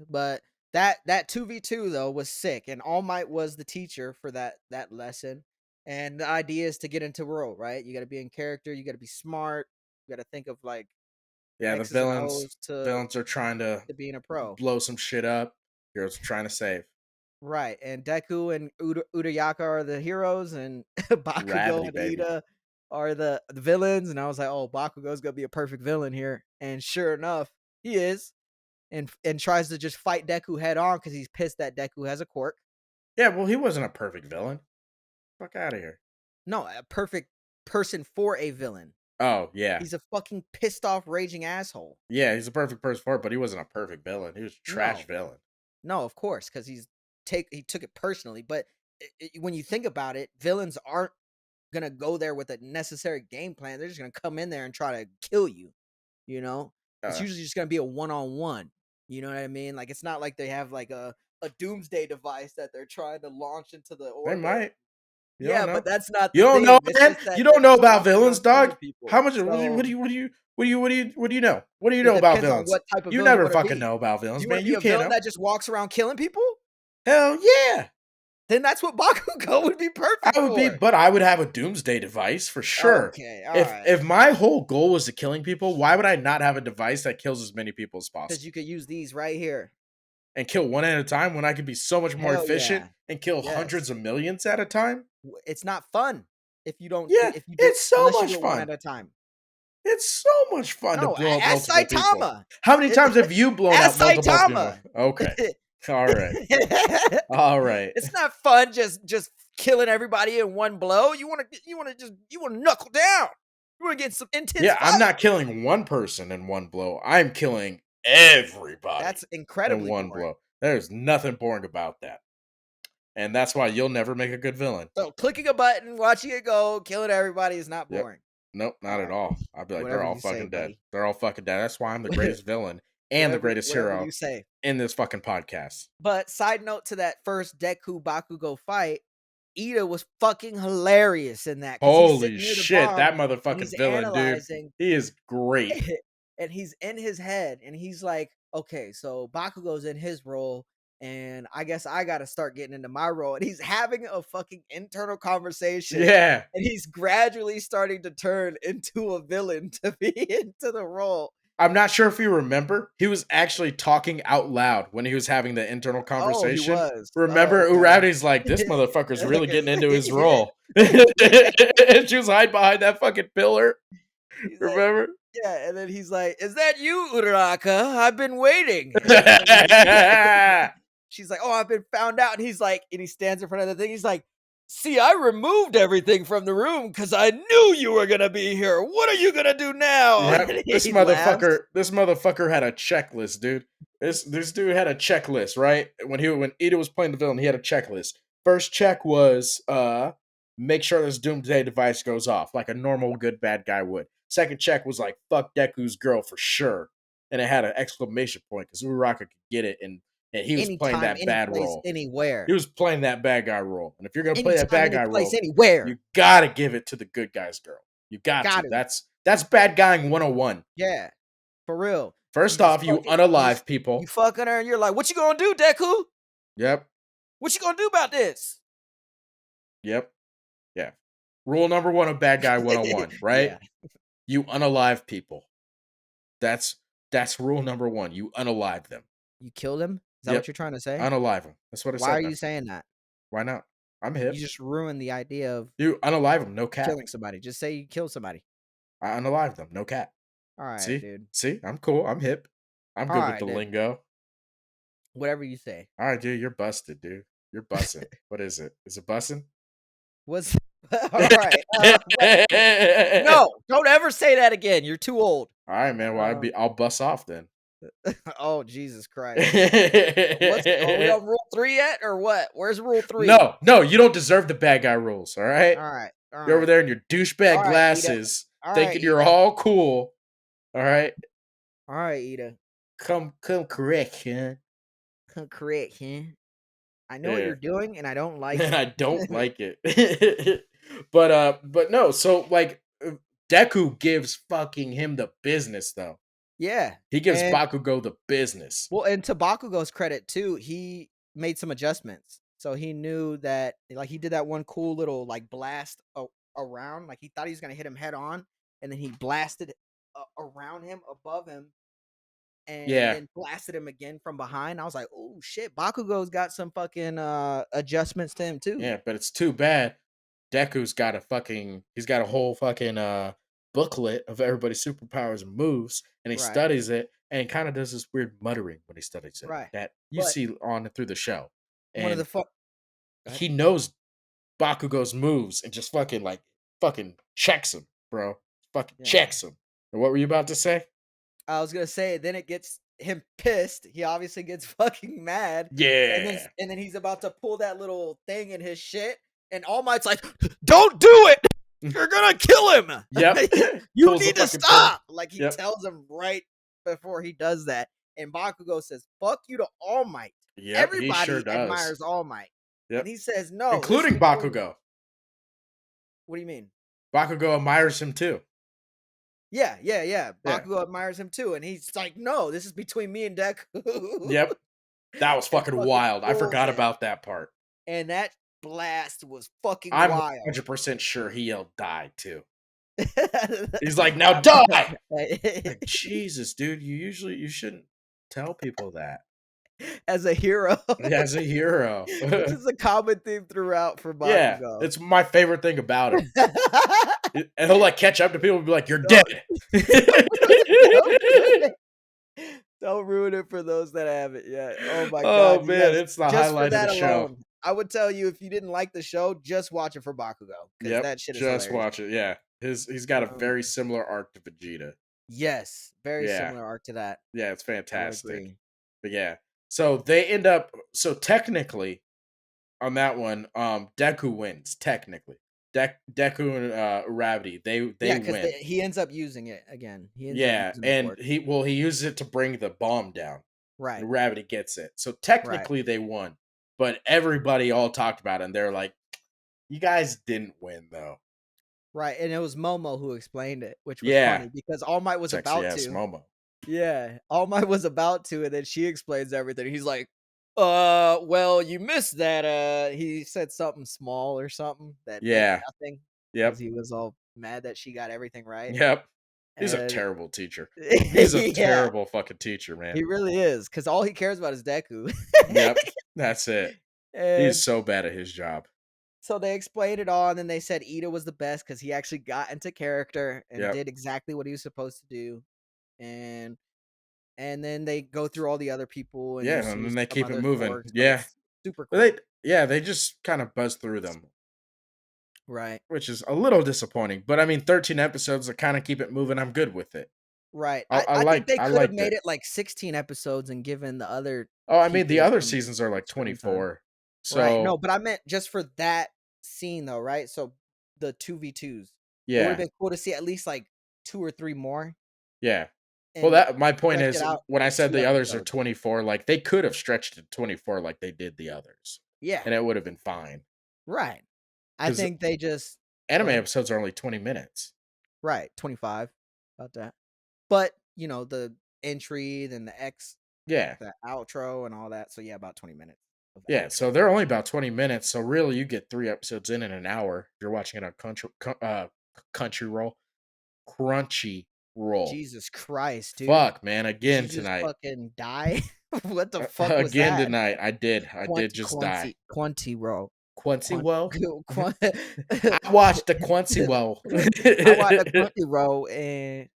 But that 2v2 though was sick. And All Might was the teacher for that lesson. And the idea is to get into role, right? You gotta be in character, you gotta be smart, you gotta think of like Yeah, the X's and villains O's to villains are trying to being a pro. blow some shit up. Heroes are trying to save. Right, and Deku and Urayaka are the heroes, and Bakugo Gravity, and baby. Ida are the villains. And I was like, "Oh, Bakugo's gonna be a perfect villain here." And sure enough, he is, and tries to just fight Deku head on because he's pissed that Deku has a quirk. Yeah, well, he wasn't a perfect villain. Fuck out of here. No, a perfect person for a villain. Oh, yeah. He's a fucking pissed off, raging asshole. Yeah, he's a perfect person for it, but he wasn't a perfect villain. He was a trash No, villain. no, of course, because he took it personally. But when you think about it, villains aren't gonna go there with a necessary game plan. They're just gonna come in there and try to kill you. You know, it's Uh, usually just gonna be a one-on-one. You know what I mean? Like it's not like they have like a doomsday device that they're trying to launch into the they orbit. might. You don't Yeah, know. but that's not You the don't know, theme. It's man. just that You they're don't know just about walking villains, around killing dog. How people. much? So What do you know? What do you it know about depends on villains? what type of You villain you never want to fucking be. know about Do villains, you want man. to be You a can't villain know. that just walks around killing people? Hell yeah. Then that's what Bakugo would be perfect I would be, for. but I would have a doomsday device for sure. Okay, all If right. my whole goal was to killing people, why would I not have a device that kills as many people as Because possible you could use these right here. and kill one at a time when I could be so much more Hell efficient yeah. and kill hundreds Yes. of millions at a time? It's not fun if you don't Yeah, if you do it's so unless you much do it one fun. at a time. It's so much fun to No, blow up ask multiple people. Saitama. How many times have you blown Ask up multiple people? Saitama. Okay. All right. All right. It's not fun just killing everybody in one blow. You want to knuckle down. You want to get some intense Yeah, I'm fight. not killing one person in one blow. I'm killing everybody That's in incredibly one boring. blow. There's nothing boring about that. And that's why you'll never make a good villain. So clicking a button, watching it go, killing everybody is not Yep. boring. Nope, All not at right. all. I'd be like, they're Whatever all you say, fucking dead. buddy. They're all fucking dead. That's why I'm the greatest villain and the greatest Whatever hero you say. in this fucking podcast. But side note to that first Deku Bakugo fight, Ida was fucking hilarious in that because he's Holy sitting near the shit, bomb that and he's motherfucking villain, dude. analyzing He is great. and he's in his head and he's like, okay, so Bakugo's in his role and I guess I got to start getting into my role. And he's having a fucking internal conversation Yeah. and he's gradually starting to turn into a villain to be into the role. I'm not sure if you remember, he was actually talking out loud when he was having the internal Oh, he conversation. was. Oh, Remember, okay. Urabi's like, this motherfucker's really getting into his Yeah. role. And she was hiding behind that fucking pillar. He's like, Remember? yeah, and then he's like, "Is that you, Uraraka? I've been waiting." she's like, "Oh, I've been found out," and he's like, and he stands in front of the thing. He's like, "See, I removed everything from the room because I knew you were gonna be here. What are you gonna do now?" Yep. And This he laughs. motherfucker this motherfucker had a checklist, dude. This dude had a checklist, right? When Ida was playing the villain, he had a checklist. First check was make sure this doomsday device goes off, like a normal good bad guy would. Second check was like fuck Deku's girl for sure. And it had an exclamation point because Uraraka could get it, and he was playing Anytime, that any bad place, role. He anywhere. was playing that bad guy role. And if you're gonna play that Anytime, bad any guy place, role, anywhere. you gotta give it to the good guy's girl. You got Got to. to. That's bad guying 101. Yeah. For real. First off, you You just unalive you people. fucking her and you're like, "What you gonna do, Deku? Yep. What you gonna do about this?" Yep. Yeah. Rule number one of bad guy 101, right? Yeah. You unalive people. That's that's rule number one. You unalive them. You killed him? Is that what Yep. you're trying to say? Unalive them. That's what I Why said, are man. you saying that? Why not? I'm You hip. just ruined the idea of You unalive them. No cap. killing somebody. Just say you killed somebody. I unalive them. No cap. Alright, See? dude. See? I'm cool. I'm hip. I'm good with Alright, the then. lingo. Whatever you say. All right, dude. You're busted, dude. You're bussing. What is it? Is it bussing? What's alright, what no, don't ever say that again. You're too old. All right, man. Well, Um, I'll bust off then. oh, Jesus Christ. What's are we on rule 3 yet or what? Where's rule 3? No, no, you don't deserve the bad guy rules. All right, Alright, you're over alright. there in your douchebag Alright, Ida. glasses, Alright, thinking you're Ida. all cool. All right, Alright, Ida. come correct, huh? Correct, huh? I know what Yeah, you're doing and I don't like and it. I don't like it. But no. So like, Deku gives fucking him the business though. Yeah. He gives And Bakugo the business. well, and to Bakugo's credit too, he made some adjustments. So he knew that like he did that one cool little like blast around, like he thought he was gonna hit him head on, and then he blasted around him, above him, and Yeah, then blasted him again from behind. I was like, oh shit, Bakugo's got some fucking adjustments to him too. yeah, but it's too bad Deku's got he's got a whole fucking booklet of everybody's superpowers and moves, and he Right, studies it, and he kind of does this weird muttering when he studies it right. that you But see on and through the show. one of And the go ahead. he knows Bakugo's moves and just fucking checks him, bro. Fucking Yeah. checks him. And what were you about to say? I was gonna say, then it gets him pissed. He obviously gets fucking mad, Yeah. and then he's about to pull that little thing in his shit, and All Might's like, "Don't do it! You're gonna kill him! Yep. You Pulls the need to fucking thing. stop!" Like he Yep. tells him right before he does that, and Bakugo says, "Fuck you to All Might." Yep, he sure Everybody does. admires All Might, and Yep. he says, "No, this is Including between." Bakugo. What do you mean? Bakugo admires him too. Yeah, yeah, yeah. Yeah. Bakugo admires him too, and he's like, "No, this is between me and Deku." Yep. That was And fucking fucking wild. I pulls forgot it. about that part. And that blast was fucking I'm wild. 100% sure he yelled die too. I He's like, now die. Like, Jesus, dude, you shouldn't tell people that. As a hero. As a hero. This is a common theme throughout for Yeah, Bakugo. it's my favorite thing about him. And he'll like catch up to people and be like, you're dead. Don't don't ruin it. Don't ruin it for those that haven't yet. Oh my Oh god, man, yes. it's the Just for highlight of the that show. alone, I would tell you if you didn't like the show, just watch it for Bakugo because Yep, that shit is just hilarious. watch it. Yeah, he's got a Um, very similar arc to Vegeta. yes, very Yeah, similar arc to that. yeah, it's I would fantastic. agree. But yeah, so they end up. So technically, on that one, Deku wins. Technically, Deku and Uravity, they Yeah, because win. he ends up using it again. He ends up Yeah, using the and quirk. he uses it to bring the bomb down. Right, And Uravity gets it. So right, technically they won, but everybody all talked about it, and they're like, "You guys didn't win, though." right. And it was Momo who explained it, which was Yeah, funny because All Might was sexy about ass to. Momo. Yeah, All Might was about to, and then she explains everything. He's like, well, you missed that. He said something small or something that meant Yeah. nothing because Yep. he was all mad that she got everything right. Yep. He's a And terrible teacher. He's a yeah, terrible fucking teacher, man. he really is because all he cares about is Deku. Yep. That's it. He's And so bad at his job. so they explained it all, and then they said Ida was the best because he actually got into character and Yep. did exactly what he was supposed to do. And and then they go through all the other people, and you Yeah, and see then they some keep it other moving. quirks, but Yeah. it's super But quick. they just kind of buzz through them, Right. which is a little disappointing. But I mean, 13 episodes to kind of keep it moving. I'm good with it. Right. I think Liked they I could have liked made it. it like 16 episodes and given the other Oh, I mean, the people other some seasons are like screen time. 24. Right. So, No, but I meant just for that scene though, right? So the 2v2s. It would have yeah. been cool to see at least like 2 or 3 more Yeah. Well, and that my point stretch it is out when I to said 2 the others are episodes. 24, like they could have stretched it to 24 like they did the others. Yeah. And it would have been fine. Right. I Because think they just go anime ahead. episodes are only 20 minutes. Right, 25, about that. But, the entry, then Yeah. the outro and all that, so yeah, about 20 minutes of Yeah. outro. So they're only about 20 minutes. So really, you get 3 episodes in an hour. If you're watching it on country roll, crunchy roll. Jesus Christ, dude. Fuck, man. Did you Again just tonight. fucking die? What the fuck was Again that? tonight. I did. I did Quanti just die. Quanti Quanti roll. Quincy Quan Woe. Quan I watched the Quincy Woe. I watched the Quanti roll and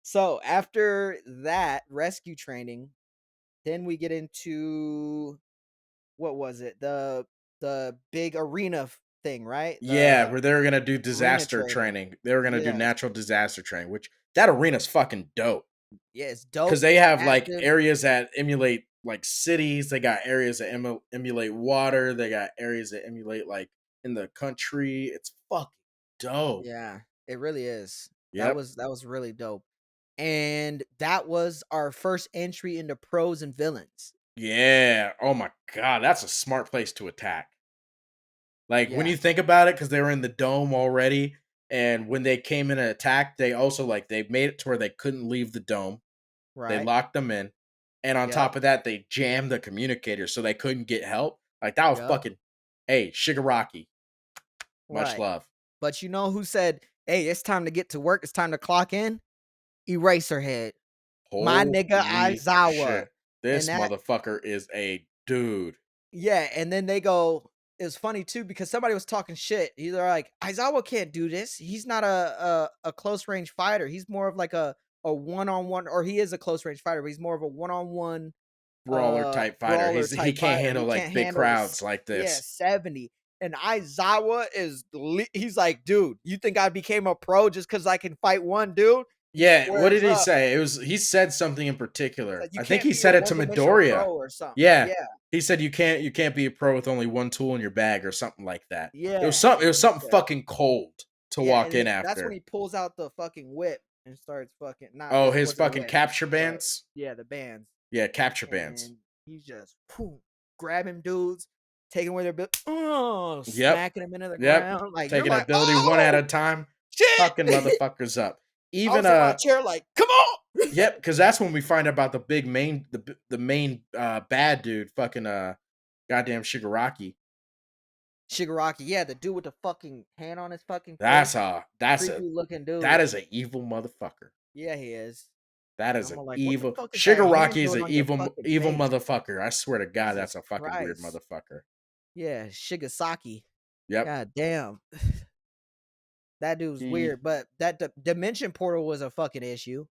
so after that rescue training, then we get into what was it? The big arena thing, right? Yeah, The where they were gonna do arena disaster training. training. They were gonna do Yes. natural disaster training, which that arena's fucking dope. Yeah, it's Because dope. they It's have like active. areas that emulate like cities. They got areas that emulate water. They got areas that emulate like in the country. It's fucking dope. Yeah, it really is. Yep. That was really dope. And that was our first entry into pros and villains. Yeah. Oh my god, that's a smart place to attack. Like when Yeah, you think about it, because they were in the dome already, and when they came in and attacked, they also like they made it to where they couldn't leave the dome. They right. locked them in, and on Yep. top of that, they jammed the communicator so they couldn't get help. Like that was Yep. fucking. Hey, Shigaraki, much Right. love. But you know who said, "Hey, it's time to get to work. It's time to clock in." Eraserhead. My nigga Holy Aizawa. shit, And this that motherfucker is a dude, yeah, and then they go it's funny too because somebody was talking shit. They're like, "Aizawa can't do this. He's not a close range fighter. He's more of like a one-on-one or he is a close range fighter, but he's more of a one-on-one brawler type fighter. brawler He type can't fighter. handle He like can't big handle crowds this. like Yeah, this. 70. And Aizawa is he's like, "Dude, you think I became a pro just cuz I can fight one dude?" He Yeah, what squares did he up. say? It was he said something in particular. Like, "You I think can't he be a said it to one-dimensional Midoriya. pro or something." Yeah. Yeah. He said you can't be a pro with only one tool in your bag or something like that. Yeah. It was And something fucking cold to yeah, walk and in that's when after. he pulls out the fucking whip and starts fucking not Oh, it his wasn't a fucking whip, capture but bands? yeah, the bands. Yeah, capture bands. And he's just whew, grabbing dudes, taking away their Yep. smacking them into the Yep. ground. Like you're Taking like, ability one at oh a time, shit. fucking motherfuckers up. I Even was in my chair like, come on. yep, because that's when we find out about the big main the main bad dude, fucking goddamn Shigaraki. Shigaraki, yeah, the dude with the fucking hand on his fucking face. That's a Creepy looking that dude. is a evil motherfucker. Yeah, he is. That And is I'm an all like, what the evil fuck is that hand Shigaraki is doing an on your fucking evil face? motherfucker. I swear to God, Jesus that's a fucking weird Christ. motherfucker. Yeah, Shigasaki. Yep. God damn. That dude's He weird, but that dimension portal was a fucking issue.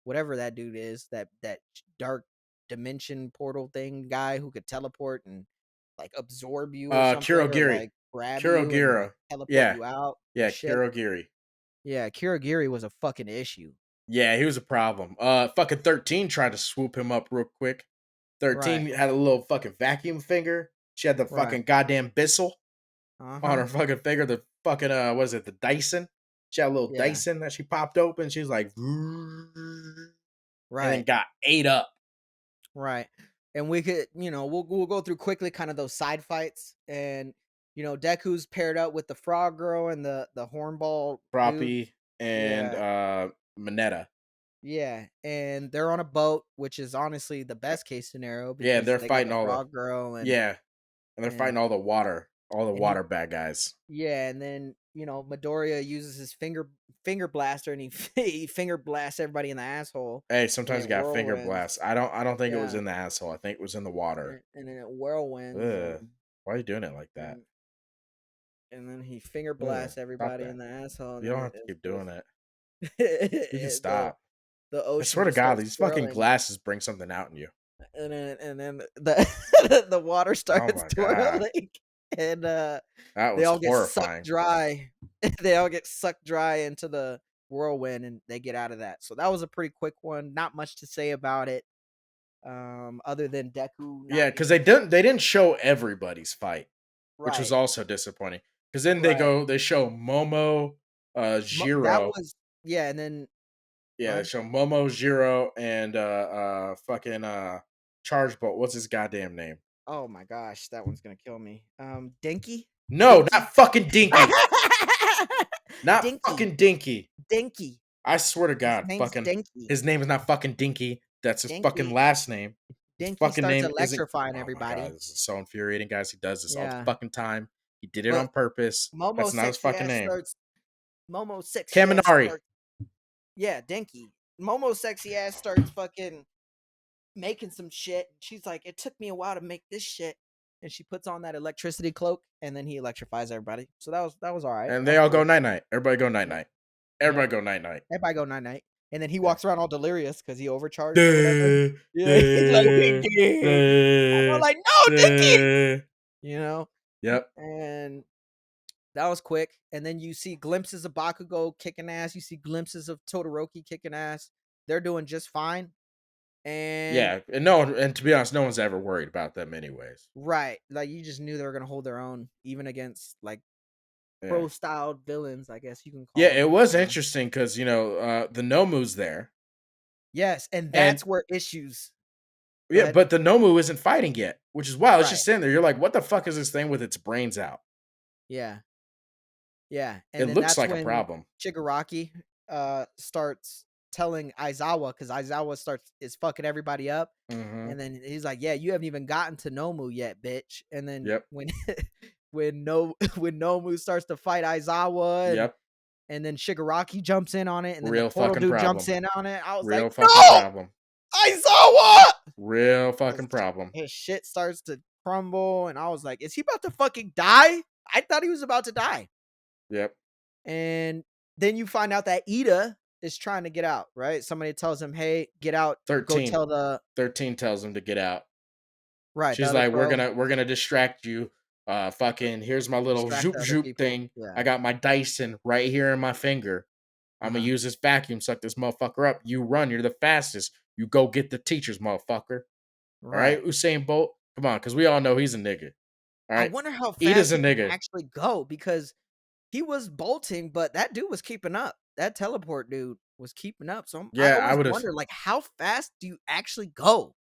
Whatever that dude is, that dark dimension portal thing guy who could teleport and like absorb you or something, or Kurogiri. like grab you and like Kurogira. teleport Yeah. you out and Yeah, shit. Kurogiri. Yeah, Kirigiri was a fucking issue. Yeah, he was a problem. Fucking 13 tried to swoop him up real quick. Right, 13 had a little fucking vacuum finger. She had the right. fucking goddamn Bissell Uh on huh. her fucking finger. The fucking what is it? The Dyson. She had a little Yeah. Dyson that she popped open. She's like, and then Right. got ate up. Right. And we could, we'll go through quickly kind of those side fights. And Deku's paired up with the frog girl and the hornball dude. Proppy and Yeah. Mineta. Yeah. And they're on a boat, which is honestly the best case scenario Yeah, because they're they got fighting the all the frog girl yeah, and they're fighting and all the and he water bad guys. yeah, and then Midoriya uses his finger blaster and he he finger blasts everybody in the asshole Hey, and sometimes it you got finger whirlwinds. blast. I don't think it was Yeah. in the asshole. I think it was in the water. And then it whirlwinds Ugh. Why are you doing it like that? and and then he finger Ugh. blasts Stop everybody that. in the asshole, and You then don't have to keep doing it. You can the stop. the I ocean swear to just God, starts these fucking swirling, glasses bring something out in you. and then the water Oh starts my God. twirling, and That they was all get sucked horrifying. dry. They all get sucked dry into the whirlwind, and they get out of that. So that was a pretty quick one. Not much to say about it, other than Deku Yeah, not because getting they didn't show everybody's fight, which was right, also disappointing. Because then right. they show Momo, That Jiro. was yeah, and then go Yeah, they ahead. show Momo, Jiro, and fucking Charge Bolt. What's his goddamn name? Oh my gosh, that one's gonna kill me. Dinky, No, Dinky, not fucking Dinky. Not Dinky, fucking Dinky. Dinky. I swear to His God, name's fucking Dinky. his name is not fucking Dinky. That's his fucking Dinky. last name. His Dinky fucking starts name isn't. electrifying Oh my God, everybody. this is so infuriating, guys. He does this all the Yeah, fucking time. He did it on but purpose. Momo That's not his sexy fucking ass name. starts. Momo sexy ass Kaminari. starts. Yeah, Dinky. Momo sexy ass starts fucking making some shit. She's like, it took me a while to make this shit, and she puts on that electricity cloak, and then he electrifies everybody. So that was all right. And That they was all go cool. night night. Everybody go night Yep. night. Yep. Everybody go night night. Everybody go night night. And then he Yeah. walks around all delirious because he overcharged or whatever. Duh, Yeah, he's like, duh, Dinky. I'm duh, like, no, Dinky. duh. You know? Yep. And that was quick. And then you see glimpses of Bakugo kicking ass. You see glimpses of Todoroki kicking ass. They're doing just fine. And Yeah. And no one, and to be honest, no one's ever worried about them anyways. right, like you just knew they were gonna hold their own, even against like Yeah. pro styled villains, I guess you can Yeah, call it them. was interesting because the Nomu's there. Yes, and And that's where issues. Go yeah, ahead. but the Nomu isn't fighting yet, which is wild. It's Right. just sitting there. You're like, what the fuck is this thing with its brains out? Yeah. Yeah, It and then looks that's like a when problem. Shigaraki starts telling Aizawa because Aizawa starts is fucking everybody up, Hmm. and then he's like, "Yeah, you haven't even gotten to Nomu yet, bitch." And then Yep. when when no when Nomu starts to fight Aizawa, and Yep. and then Shigaraki jumps in on it, and then the Real portal fucking dude jumps problem. in on it. I was like, Real fucking "No, problem. Aizawa!" Real His, fucking problem. his shit starts to crumble, and I was like, "Is he about to fucking die?" I thought he was about to die. Yep. And then you find out that Ida is trying to get out, right? Somebody tells him, "Hey, get out. Go 13. tell the 13 tells him to get out. right, the She's other like, pro, we're gonna distract you. Fucking here's my little distract zoop the other zoop people." thing. Yeah. I got my Dyson right here in my finger. I'm gonna Uh-huh. use this vacuum, suck this motherfucker up. You run, you're the fastest. You go get the teachers, motherfucker. All right, Right. Usain Bolt. Come on, because we all know he's a nigga. All I right. wonder how Ida's fast a he can nigga. actually go because he was bolting, but that dude was keeping up. That teleport dude was keeping up. So I Yeah, I always would have. wonder, like, how fast do you actually go?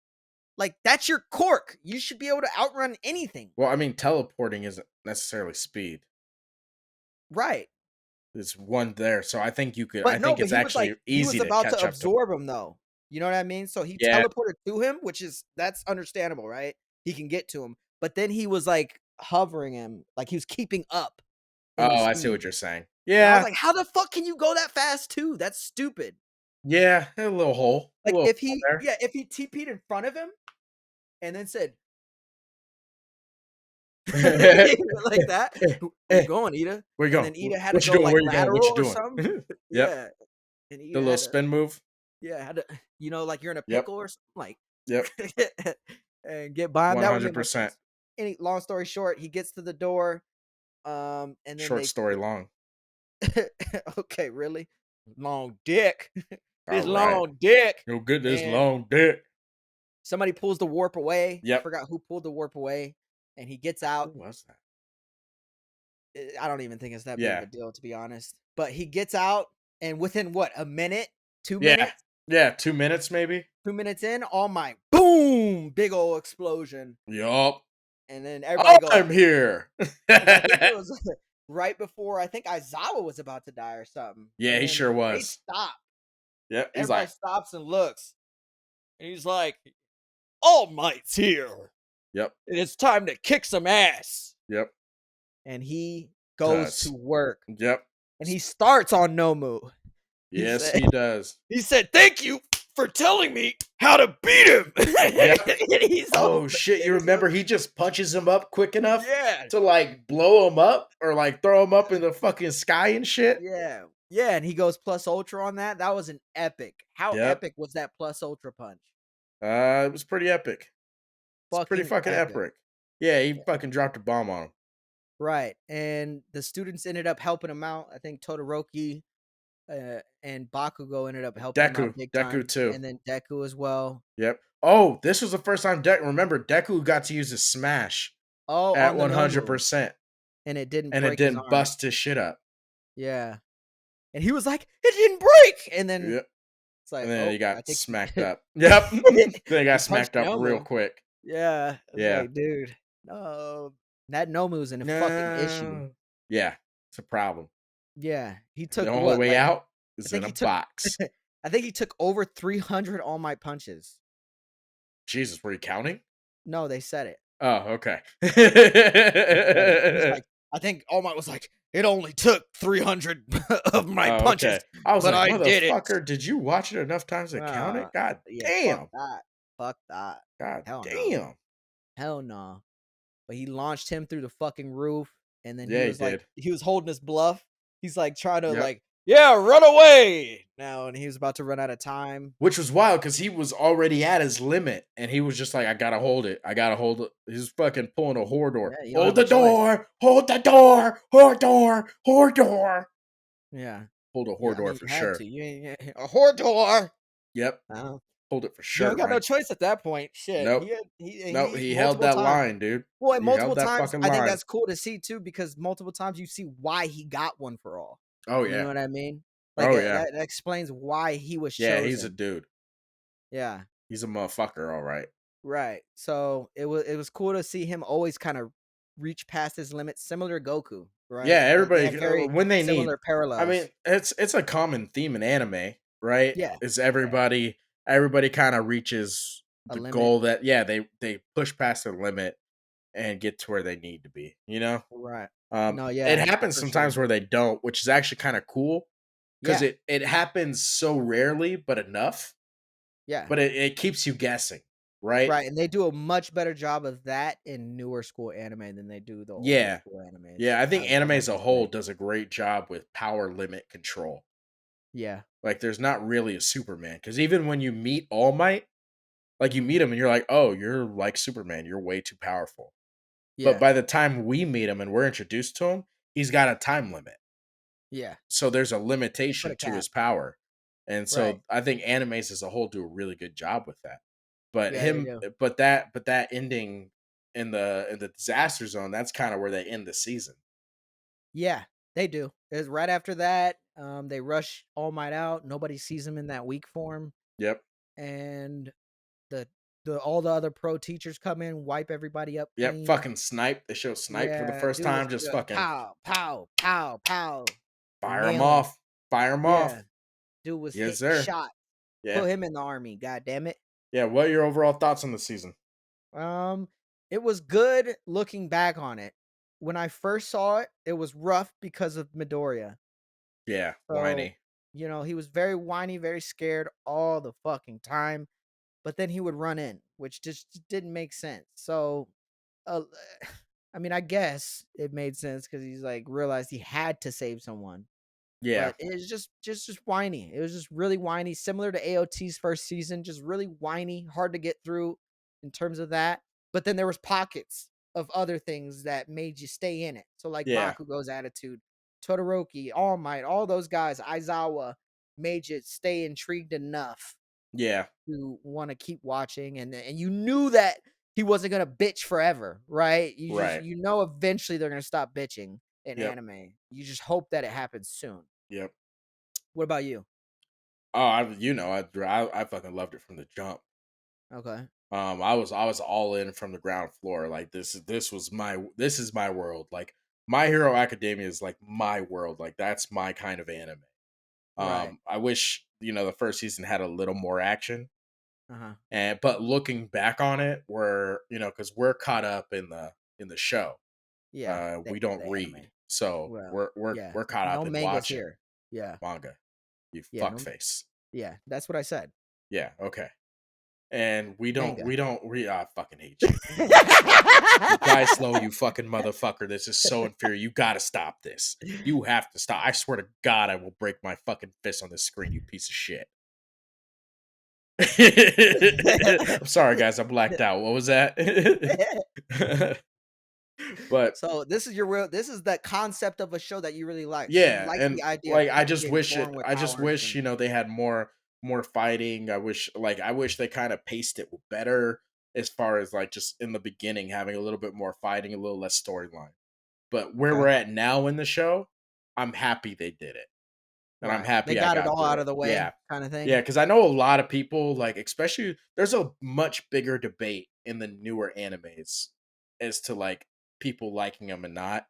Like, that's your cork. You should be able to outrun anything. Well, I mean, teleporting isn't necessarily speed. Right. It's one there. So I think you could I But no, think but it's he was like actually he was easy to about to catch up to him. absorb him though. You know what I mean? So he Yeah. teleported to him, which is that's understandable, right? He can get to him. But then he was like hovering him, like he was keeping up in the Oh, I see speed. what you're saying. And I was Yeah. like, how the fuck can you go that fast too? That's stupid. Yeah. A little hole. A Like little if hole he there. yeah, if he TP'd in front of him and then said Eh, like that, eh, where you eh. going, Ida? Where you And going? then Ida had to What you go doing? like Where you going? What lateral you or doing? something. Yep. Yeah. And The Ida little had to spin move. yeah, had to like you're in a Yep. pickle or something like Yep. and get by him. That would make more 100%. sense. Any long story short, he gets to the door, and then Short they story long. okay, really? Long dick. All This right. long dick. You'll get this And long dick. somebody pulls the warp away. I Yep. forgot who pulled the warp away. And he gets Who out. was that? I don't even think it's that big of Yeah. a deal, to be honest. But he gets out, and within what, a minute, two Yeah. minutes, Yeah. 2 minutes maybe. 2 minutes in, all my boom, big old explosion. Yup. And then everybody goes, I'm here. and I think it was right before I think Aizawa was about to die or something. Yeah, And he then sure they was. stop. Yep. He's Everybody like, stops and looks. And he's like, All Might's here. yep. And it's time to kick some ass. Yep. And he goes to Does. work. Yep. And he starts on Nomu. He Yes, said, he does. he said, Thank you for telling me how to beat him. Yep. And he's all Oh shit! You remember he just punches him up quick enough yeah. to like blow him up or like throw him up in the fucking sky and shit. Yeah. Yeah, and he goes plus ultra on that. That was an epic. How Yep. epic was that plus ultra punch? It was pretty epic. It's pretty Fucking fucking epic. epic. Yeah, he Yeah. fucking dropped a bomb on him. Right. And the students ended up helping him out. I think Todoroki and Bakugo ended up helping him out big Deku time. too. And then Deku as well. Yep. Oh, this was the first time remember Deku got to use his smash Oh, at on the no move. 100%, And it didn't and it break his didn't arm. bust his shit up. Yeah. And he was like, it didn't break. And then Yep. it's And like, then he oh, I got think smacked up. Yep. Then he got he punched smacked the up no real move. quick. Yeah. I was Yeah. like, dude, no. That no move's a fucking issue. No. Yeah. It's a problem. Yeah. He The took only what? way Like, out I is in think a he took box. I think he took over 300 All Might punches. Jesus, were you counting? No, they said it. Oh, okay. They said it. He's like, I think All Might was like, it only took 300 of my Oh, punches, okay. I was but like, I did it. "Motherfucker, did you watch it enough times to count it? God Yeah, fuck damn. that. Fuck that. God Hell no. damn." Hell no. But he launched him through the fucking roof, and then he Yeah, he was like, did. he was holding his bluff. He's like trying to Yep. like, yeah, run away now, and he was about to run out of time. Which was wild because he was already at his limit, and he was just like, "I gotta hold it. I gotta hold it." He's fucking pulling a door. Yeah, you don't Hold have a the choice. door! Hold the door! Hold door! Hold door! Yeah. Hold a Yeah, I door mean, for you had sure. to. You ain't a Hordor. Yep. Uh, Hold it for you don't sure, got no Ryan. choice at that point. Shit, Nope. he had Nope. he He held multiple that times. line, dude. Well, and He held multiple that times, fucking I think line. that's cool to see too, because multiple times you see why he got one for all. Oh, You know yeah. what I mean? Like Oh, yeah. that explains why he was Yeah, he's a chosen. dude. Yeah. He's a motherfucker, all right. Right. So it was cool to see him always kind of reach past his limits, similar to Goku, Yeah, right? They have everybody very when they need. similar I mean, parallels. it's a common theme in anime, right? Yeah. Is Yeah. everybody kind of reaches A the limit. goal that yeah, they push past their limit and get to where they need to be, you know? Right. Um No, it yeah, happens for sure. sometimes where they don't, which is actually kind of cool cuz Yeah. it happens so rarely but enough, Yeah. but it keeps you guessing, right? Right. And they do a much better job of that in newer school anime than they do the older Yeah. school animes. Yeah, I think I anime have as to a whole say. does a great job with power limit control. Yeah. Like, there's not really a Superman because even when you meet All Might, like you meet him and you're like, oh, you're like Superman. You're way too powerful. But Yeah. by the time we meet him and we're introduced to him, he's got a time limit. Yeah. So there's a They put a limitation to cap. his power. And Right. so I think animes as a whole do a really good job with that. But Yeah, they do. that ending in the disaster zone, that's kind of where they end the season. Yeah, they do. It's right after that, they rush All Might out. Nobody sees him in that weak form, Yep. and the all the other pro teachers come in, wipe everybody up Yep. clean. Fucking snipe. They show snipe for the Yeah, first dude was time. Just fucking pow, pow, pow, pow, fire him nailing. off. Fire him Yeah, off. dude was Yes, hitting sir. shot. Yeah. Put him in the army. God damn it. Yeah, what are your overall thoughts on the season? Um, it was good looking back on it. When I first saw it, it was rough because of Midoriya. Yeah, So, whiny. he was very whiny, very scared all the fucking time. But then he would run in, which just didn't make sense. So, uh, I mean, I guess it made sense because he's like realized he had to save someone. Yeah, But it was just whiny. It was just really whiny, similar to AOT's first season, just really whiny, hard to get through in terms of that. But then there was pockets of other things that made you stay in it. So like yeah, Bakugo's attitude, Todoroki, All Might, all those guys, Aizawa made you stay intrigued enough yeah, to want to keep watching, and you knew that he wasn't gonna bitch forever, right? right. Eventually they're gonna stop bitching in Yep, anime. You just hope that it happens soon. yep. What about you? Oh, I fucking loved it from the jump. Okay. I was all in from the ground floor. Like this is my world. Like My Hero Academia is like my world. Like that's my kind of anime. Right. I wish the first season had a little more action. Uh-huh. And but looking back on it, because we're caught up in the show. Yeah. We The don't read, anime. so Well, yeah. we're caught No up in mangas watching here. Yeah. manga. You Yeah, no fuckface. yeah, that's what I said. Yeah. Okay. and Manga. we I fucking hate you. You die slow, you fucking motherfucker. This is so inferior. You gotta stop this. You have to stop. I swear to God, I will break my fucking fist on this screen, you piece of shit. I'm sorry, guys. I blacked out. What was that? But So this is the concept of a show that you really like. So you yeah, like and the idea of like people getting born with I just powers wish, and they had more fighting. I wish they kind of paced it better as far as like just in the beginning having a little bit more fighting, a little less storyline. But where okay. we're at now in the show, I'm happy they did it. And I'm Right. They happy I got it got all through out of it. the Yeah. way kind of Yeah, thing. because I know a lot of people, like, especially there's a much bigger debate in the newer animes as to like people liking them and not.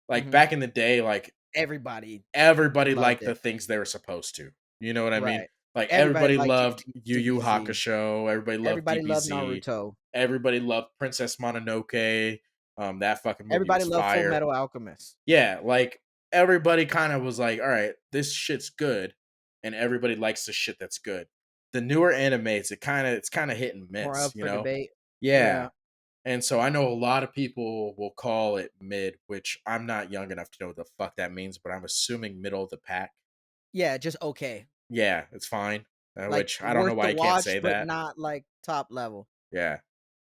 Like Mhm. back in the day, like Everybody everybody loved liked the it. things they were supposed to. You know what I mean? Right. Like Everybody everybody liked loved Yu Yu DBZ. Hakusho, everybody loved Everybody loved DBZ, Naruto. everybody loved Princess Mononoke. That fucking movie Everybody was loved Full fire. Metal Alchemist. Yeah, like everybody kind of was like, all right, this shit's good, and everybody likes the shit that's good. The newer animes, it's kind of hit and More miss, up for debate. Yeah, Yeah. and so I know a lot of people will call it mid, which I'm not young enough to know what the fuck that means, but I'm assuming middle of the pack. Yeah, just okay. Yeah, it's fine. Like Which I don't know worth why the you can't watch, say but that. not like top level. Yeah,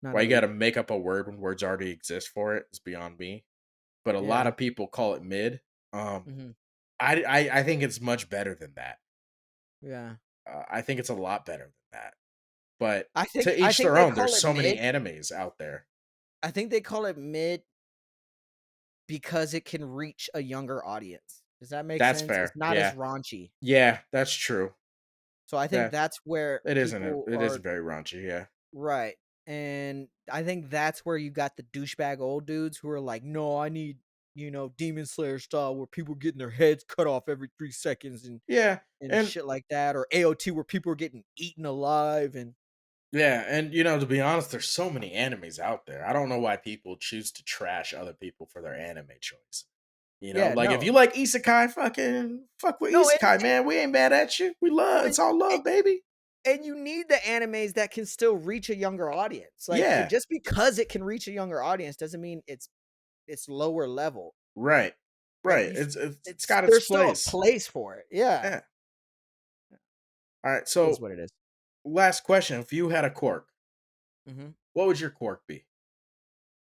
Not why you got elite. to make up a word when words already exist for it is beyond me. But a lot Yeah. of people call it mid. Um, Mhm. I think it's much better than that. Yeah. I think it's a lot better than that. But I think to I each think their they own. There's call it so many mid. animes out there. I think they call it mid because it can reach a younger audience. Does that make That's sense? It's fair. not as Yeah. raunchy. Yeah, that's true. So I think Yeah. that's where people It are isn't very raunchy, yeah. right. And I think that's where you got the douchebag old dudes who are like, no, I need, Demon Slayer style where people getting their heads cut off every 3 seconds Yeah. and And shit like that, or AOT where people are getting eaten alive and yeah, and to be honest, there's so many animes out there. I don't know why people choose to trash other people for their anime choice. yeah, Like if no. you like isekai, fucking fuck with No, isekai, man. We ain't mad at you. We love and, it's all and love, baby. and you need the animes that can still reach a younger audience. Like Yeah. just because it can reach a younger audience doesn't mean it's lower level. Right. Like Right. you It's it's got its there's still a place. place for it. Yeah. Yeah. All right. It is So what it is. last question. If you had a quirk, Mhm. what would your quirk be?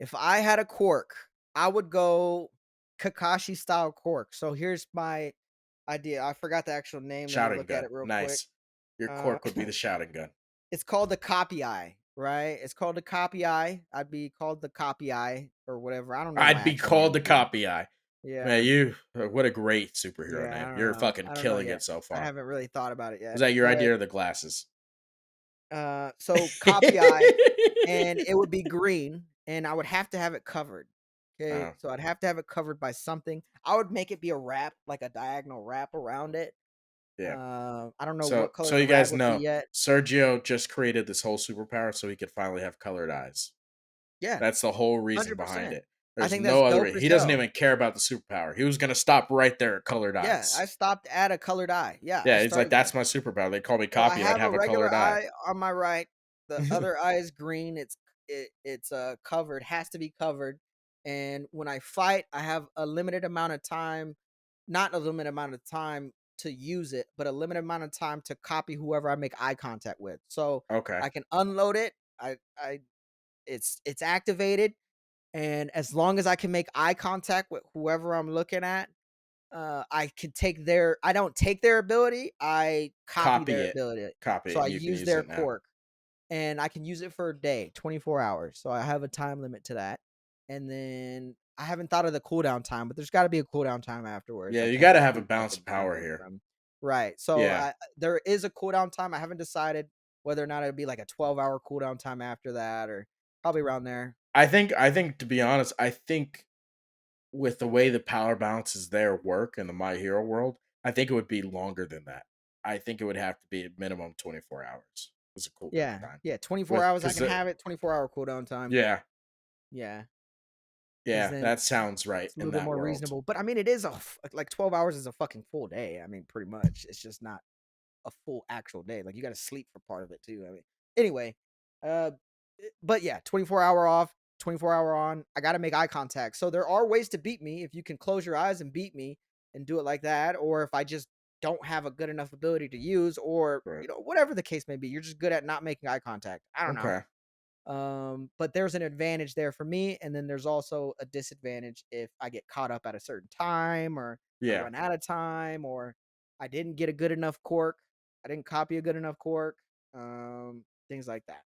If I had a quirk, I would go Kakashi style quirk. So here's my idea. I forgot the actual name. Let me Shouting look at gun. it real quick. Nice. Your Uh, quirk would be the shouting gun. it's called the copy eye, right? It's called the copy eye. I'd be called the copy eye or whatever. I don't know my I'd be actual name called the to be. copy eye. Man, Yeah. you what a great superhero Yeah, I name. don't You're know. fucking I don't know killing yet. it so I far. haven't really thought about it Was yet. that your But idea or the glasses? so copy eye and it would be green and I would have to have it covered. Okay? Oh, So I'd have to have it covered by something. I would make it be a wrap, like a diagonal wrap around it. yeah. I don't know So what color so the you wrap guys would be know, yet. Sergio just created this whole superpower so he could finally have colored eyes. Yeah, That's the whole reason behind 100%. it. I There's think that's no other dope rea as he doesn't hell. even care about the superpower. He was gonna stop right there at colored Yeah, I eyes. stopped at a colored eye. Yeah, I Yeah, he's like, started there. "That's my superpower. They call me So I copy, I'd have a have a regular colored eye." eye on my right. The other eye is green. It's covered, has to be covered. And when I fight, I have a limited amount of time, not a limited amount of time to use it, but a limited amount of time to copy whoever I make eye contact with. So Okay. I can unload it. I it's activated, and as long as I can make eye contact with whoever I'm looking at, I can take their I don't take their ability, I copy Copy their it. ability. Copy So it, I and you can use use their it now. quirk and I can use it for a day, 24 hours. So I have a time limit to that. And then I haven't thought of the cooldown time, but there's got to be a cooldown time afterwards. Yeah, I you can't gotta just have a be balance fucking of power jumping here. from right. So Yeah. there is a cooldown time. I haven't decided whether or not it'd be like a 12-hour cooldown time after that or probably around there. I think to be honest, I think with the way the power balances there work in the My Hero world, I think it would be longer than that. I think it would have to be a minimum 24 hours. It's a cooldown Yeah. time. Yeah, 24 With hours I because can have it, 24-hour cooldown time. yeah, Yeah. Because yeah, then that sounds right it's a in little bit that more world. reasonable. But I mean, it is like 12 hours is a fucking full day. I mean, pretty much. It's just not a full actual day. Like you got to sleep for part of it too. I mean, Anyway, uh, but yeah, 24-hour off, 24-hour on. I got to make eye contact. So there are ways to beat me if you can close your eyes and beat me and do it like that, or if I just don't have a good enough ability to use, or Right. whatever the case may be. You're just good at not making eye contact. I don't know. Okay. But there's an advantage there for me, and then there's also a disadvantage if I get caught up at a certain time, or I Yeah. run out of time, or I didn't get a good enough quirk. I didn't copy a good enough quirk. Things like that.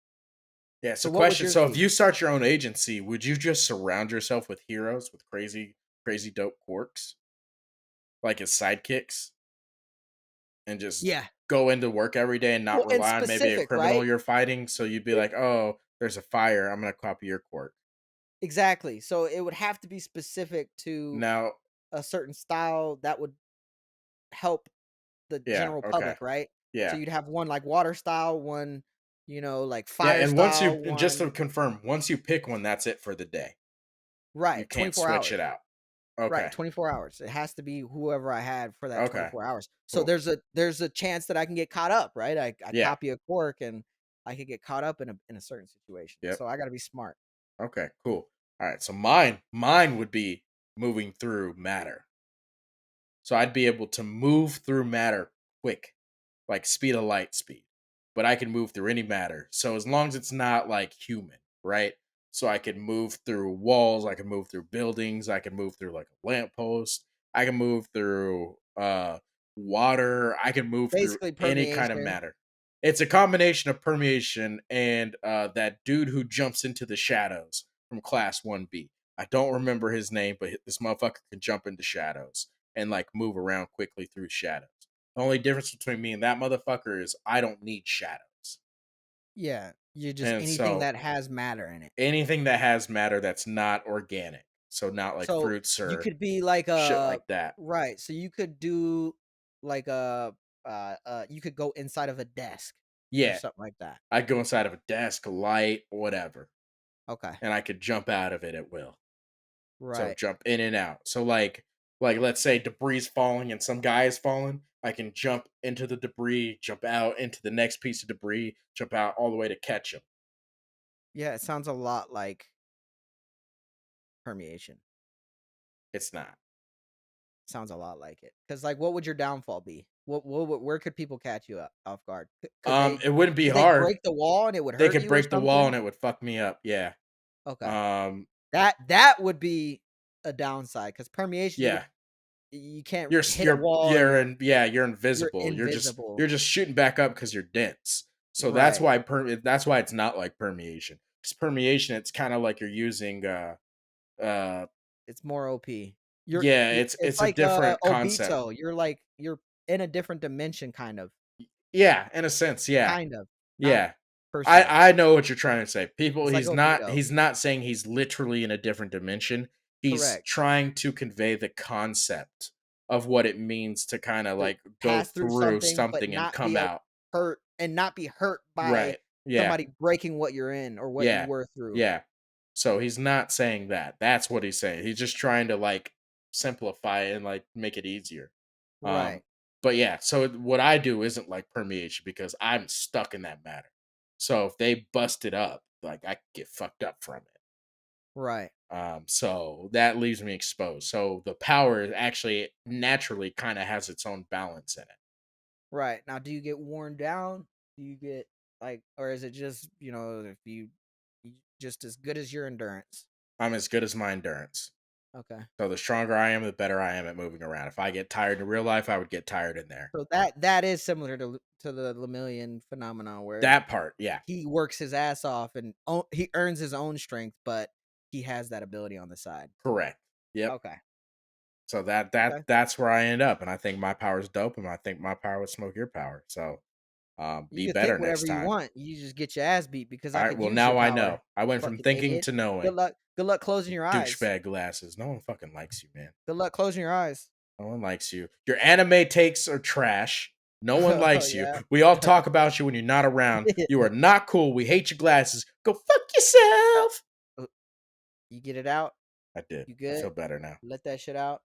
Yeah. So So, what would question. yours So, if be? you start your own agency, would you just surround yourself with heroes with crazy, crazy dope quirks, like as sidekicks, and just Yeah. go into work every day and not Well, and rely on maybe a specific, criminal right? you're fighting? So you'd be It, like, oh, there's a fire. I'm gonna copy your quirk. exactly. So it would have to be specific to Now, a certain style that would help the yeah. general Okay. public, right? So Yeah. you'd have one like water style, one, like Yeah. fire And once you, style, and just to one. confirm, once you pick one, that's it for the day. You Right, can't 24 switch it hours. out. Right, Okay. 24 hours. It has to be whoever I had for that Okay. 24 hours. So Cool. there's a chance that I can get caught up, right? I Yeah. copy a quirk and I could get caught up in a certain situation. Yep. So I got to be smart. Okay. Cool. All right. So mine would be moving through matter. So I'd be able to move through matter quick, like speed of light speed. But I can move through any matter. So as long as it's not like human, right? So I can move through walls, I can move through buildings, I can move through like a lamppost, I can move through water, I can move through Basically any kind of permeation. matter. It's a combination of permeation and that dude who jumps into the shadows from class 1B. I don't remember his name, but this motherfucker can jump into shadows and like move around quickly through shadows. The only difference between me and that motherfucker is I don't need shadows. Yeah, you just And anything so that has matter in it. anything that has matter that's not organic, so not like So fruits you or could be like shit a like that. right. So you could do like you could go inside of a desk or Yeah, something like that. I'd go inside of a desk, a light, whatever, Okay. and I could jump out of it at will. So Right. jump in and out. So like let's say debris falling and some guy is falling, I can jump into the debris, jump out into the next piece of debris, jump out all the way to catch him. Yeah, it sounds a lot like permeation. It's not. Sounds a lot like it. Cause like, what would your downfall be? Where could people catch you off guard? It wouldn't be Could they hard. break the wall and it would They hurt could you or break the wall something? and it would fuck me up. Yeah. Okay. Um. That would be a downside because permeation, Yeah. you can't You're s- hit a wall and you're you're invisible. invisible. You're just shooting back up because you're dense. So Right. that's why it's not like permeation. Because permeation, it's kind of like you're using uh It's more OP. yeah, It's it's a like different concept. Obito. You're in a different dimension, kind of. Yeah, in a sense, yeah. Kind of. Not Yeah. per se. I know what you're trying to say. People, It's like Obito. he's not saying he's literally in a different dimension. He's Correct. trying to convey the concept of what it means to kind of To like go pass through through something, but something and not come be out. hurt and not be hurt by Right. Yeah. somebody breaking what you're in or what you Yeah. were through. Yeah. So he's not saying that. That's what he's saying. He's just trying to like simplify it and like make it easier. Um Right. but yeah, so what I do isn't like permeation because I'm stuck in that matter. So if they bust it up, like I get fucked up from it. Right. So that leaves me exposed. So the power is actually naturally kind of has its own balance in it. Right. Now, do you get worn down? Do you get like, or is it just, if you just as good as your endurance? I'm as good as my endurance. Okay. So the stronger I am, the better I am at moving around. If I get tired in real life, I would get tired in there. So that is similar to the Lemillion phenomenon where That part, yeah, he works his ass off and he earns his own strength, but he has that ability on the side. correct. Yep. Okay. So Okay. that's where I end up, and I think my power is dope, and I think my power would smoke your power. So, You be can think better next whatever you time. want. You just get your ass beat because All I right. could Well, use your now I know. power. I went from Fucking thinking idiot. to knowing. Good luck. Good luck closing your eyes. Douchebag glasses. No one fucking likes you, man. Good luck closing your eyes. No one likes you. Your anime takes are trash. No one Oh likes you. yeah. We all talk about you when you're not around. You are not cool. We hate your glasses. Go fuck yourself. Uh, you get it out. I did. You I good? feel better now. Let that shit out.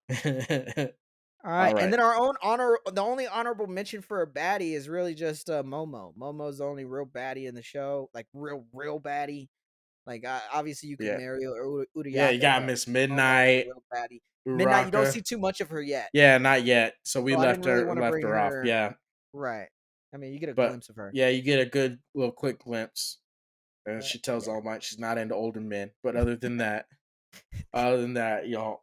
All All right, and right. then our own honor. The only honorable mention for a baddie is really just Momo. Momo's the only real baddie in the show, like real baddie. Like obviously you could Yeah. marry Yeah, you Uraraka, got but Miss Momo's the Midnight, real baddie. Midnight, you don't Uraka. see too much of her yet, Yeah, not yet. So we so I didn't really want to left bring her off. her. Yeah. Right. I mean, you get a But glimpse of her. yeah, you get a good little quick glimpse. And But she tells yeah, All Might she's not into older men. But other than that, you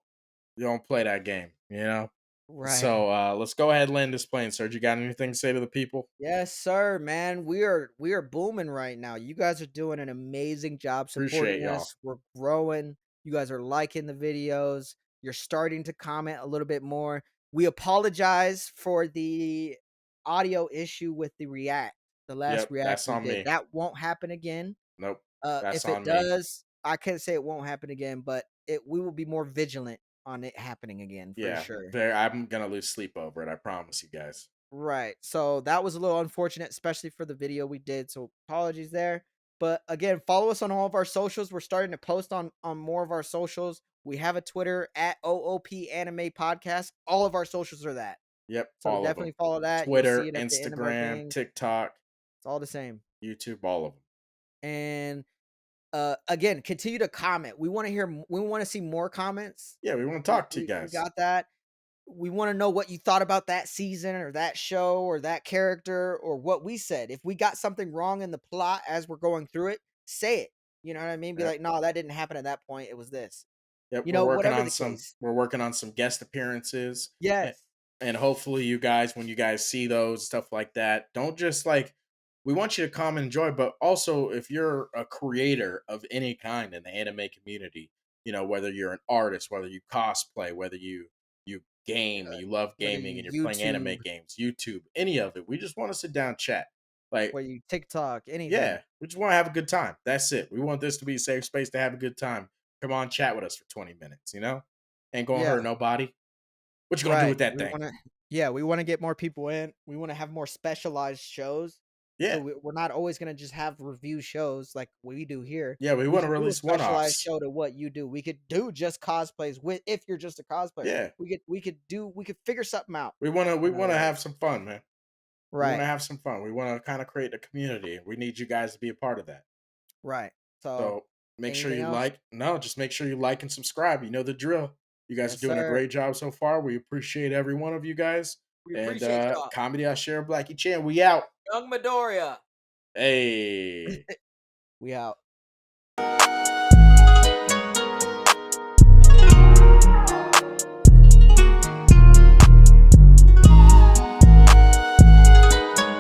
don't play that game, you know? right. So let's go ahead and land this plane, Serge. You got anything to say to the people? Yes, sir, man. We are booming right now. You guys are doing an amazing job Appreciate supporting y'all. us. We're growing. You guys are liking the videos. You're starting to comment a little bit more. We apologize for the audio issue with the last Yep, react that's we on did. me. That won't happen again. Nope, that's If it on me. does, I can't say it won't happen again, but we will be more vigilant on it happening again for Yeah, sure. I'm gonna lose sleep over it. I promise you guys. Right. So that was a little unfortunate, especially for the video we did. So apologies there. But again, follow us on all of our socials. We're starting to post on more of our socials. We have a Twitter at OOP Anime Podcast. All of our socials are that. Yep, So all of them. definitely follow that. You'll see Twitter, it at the end of our Instagram, thing. TikTok, It's all the same. YouTube, all of them. And again, continue to comment. We want to we want to see more comments. Yeah, we want to We, talk to you we we guys. got that. We want to know what you thought about that season or that show or that character or what we said. If we got something wrong in the plot as we're going through it, say it. You know what I mean? Be Yep. like, no, that didn't happen at that point. It was this. Yep, You know, whatever the case. we're working on some guest appearances. a- Yes. And hopefully you guys when you guys see those stuff like that, don't just like we want you to come and enjoy, but also if you're a creator of any kind in the anime community, whether you're an artist, whether you cosplay, whether you game, you love Whether gaming you and you're playing anime YouTube, games, YouTube, any of it. We just want to sit down and chat. Like whether you TikTok, anything. yeah, we just want to have a good time. That's it. We want this to be a safe space to have a good time. Come on, chat with us for 20 minutes, Ain't gonna hurt Yeah. nobody. What you gonna do Right. with that We thing? want to, yeah, we want to get more people in. We want to have more specialized shows. So Yeah. we're not always going to just have review shows like we do here. Yeah, we We want to could do a release one specialized offs. show to what you do. We could do just cosplays with if you're just a cosplayer. Yeah. We could figure something out. We In other wanna have words. some fun, man. We wanna Right. have some fun. We wanna kind of create a community. We need you guys to be a part of that. Right. So So make sure anything you else? just make sure you like and subscribe. You know the drill. You guys are Yes, doing a sir. great job so far. We appreciate every one of you guys. We And appreciate y'all. Comedy I Share Blackie Chan, we out. Young Midoriya. Hey. We out.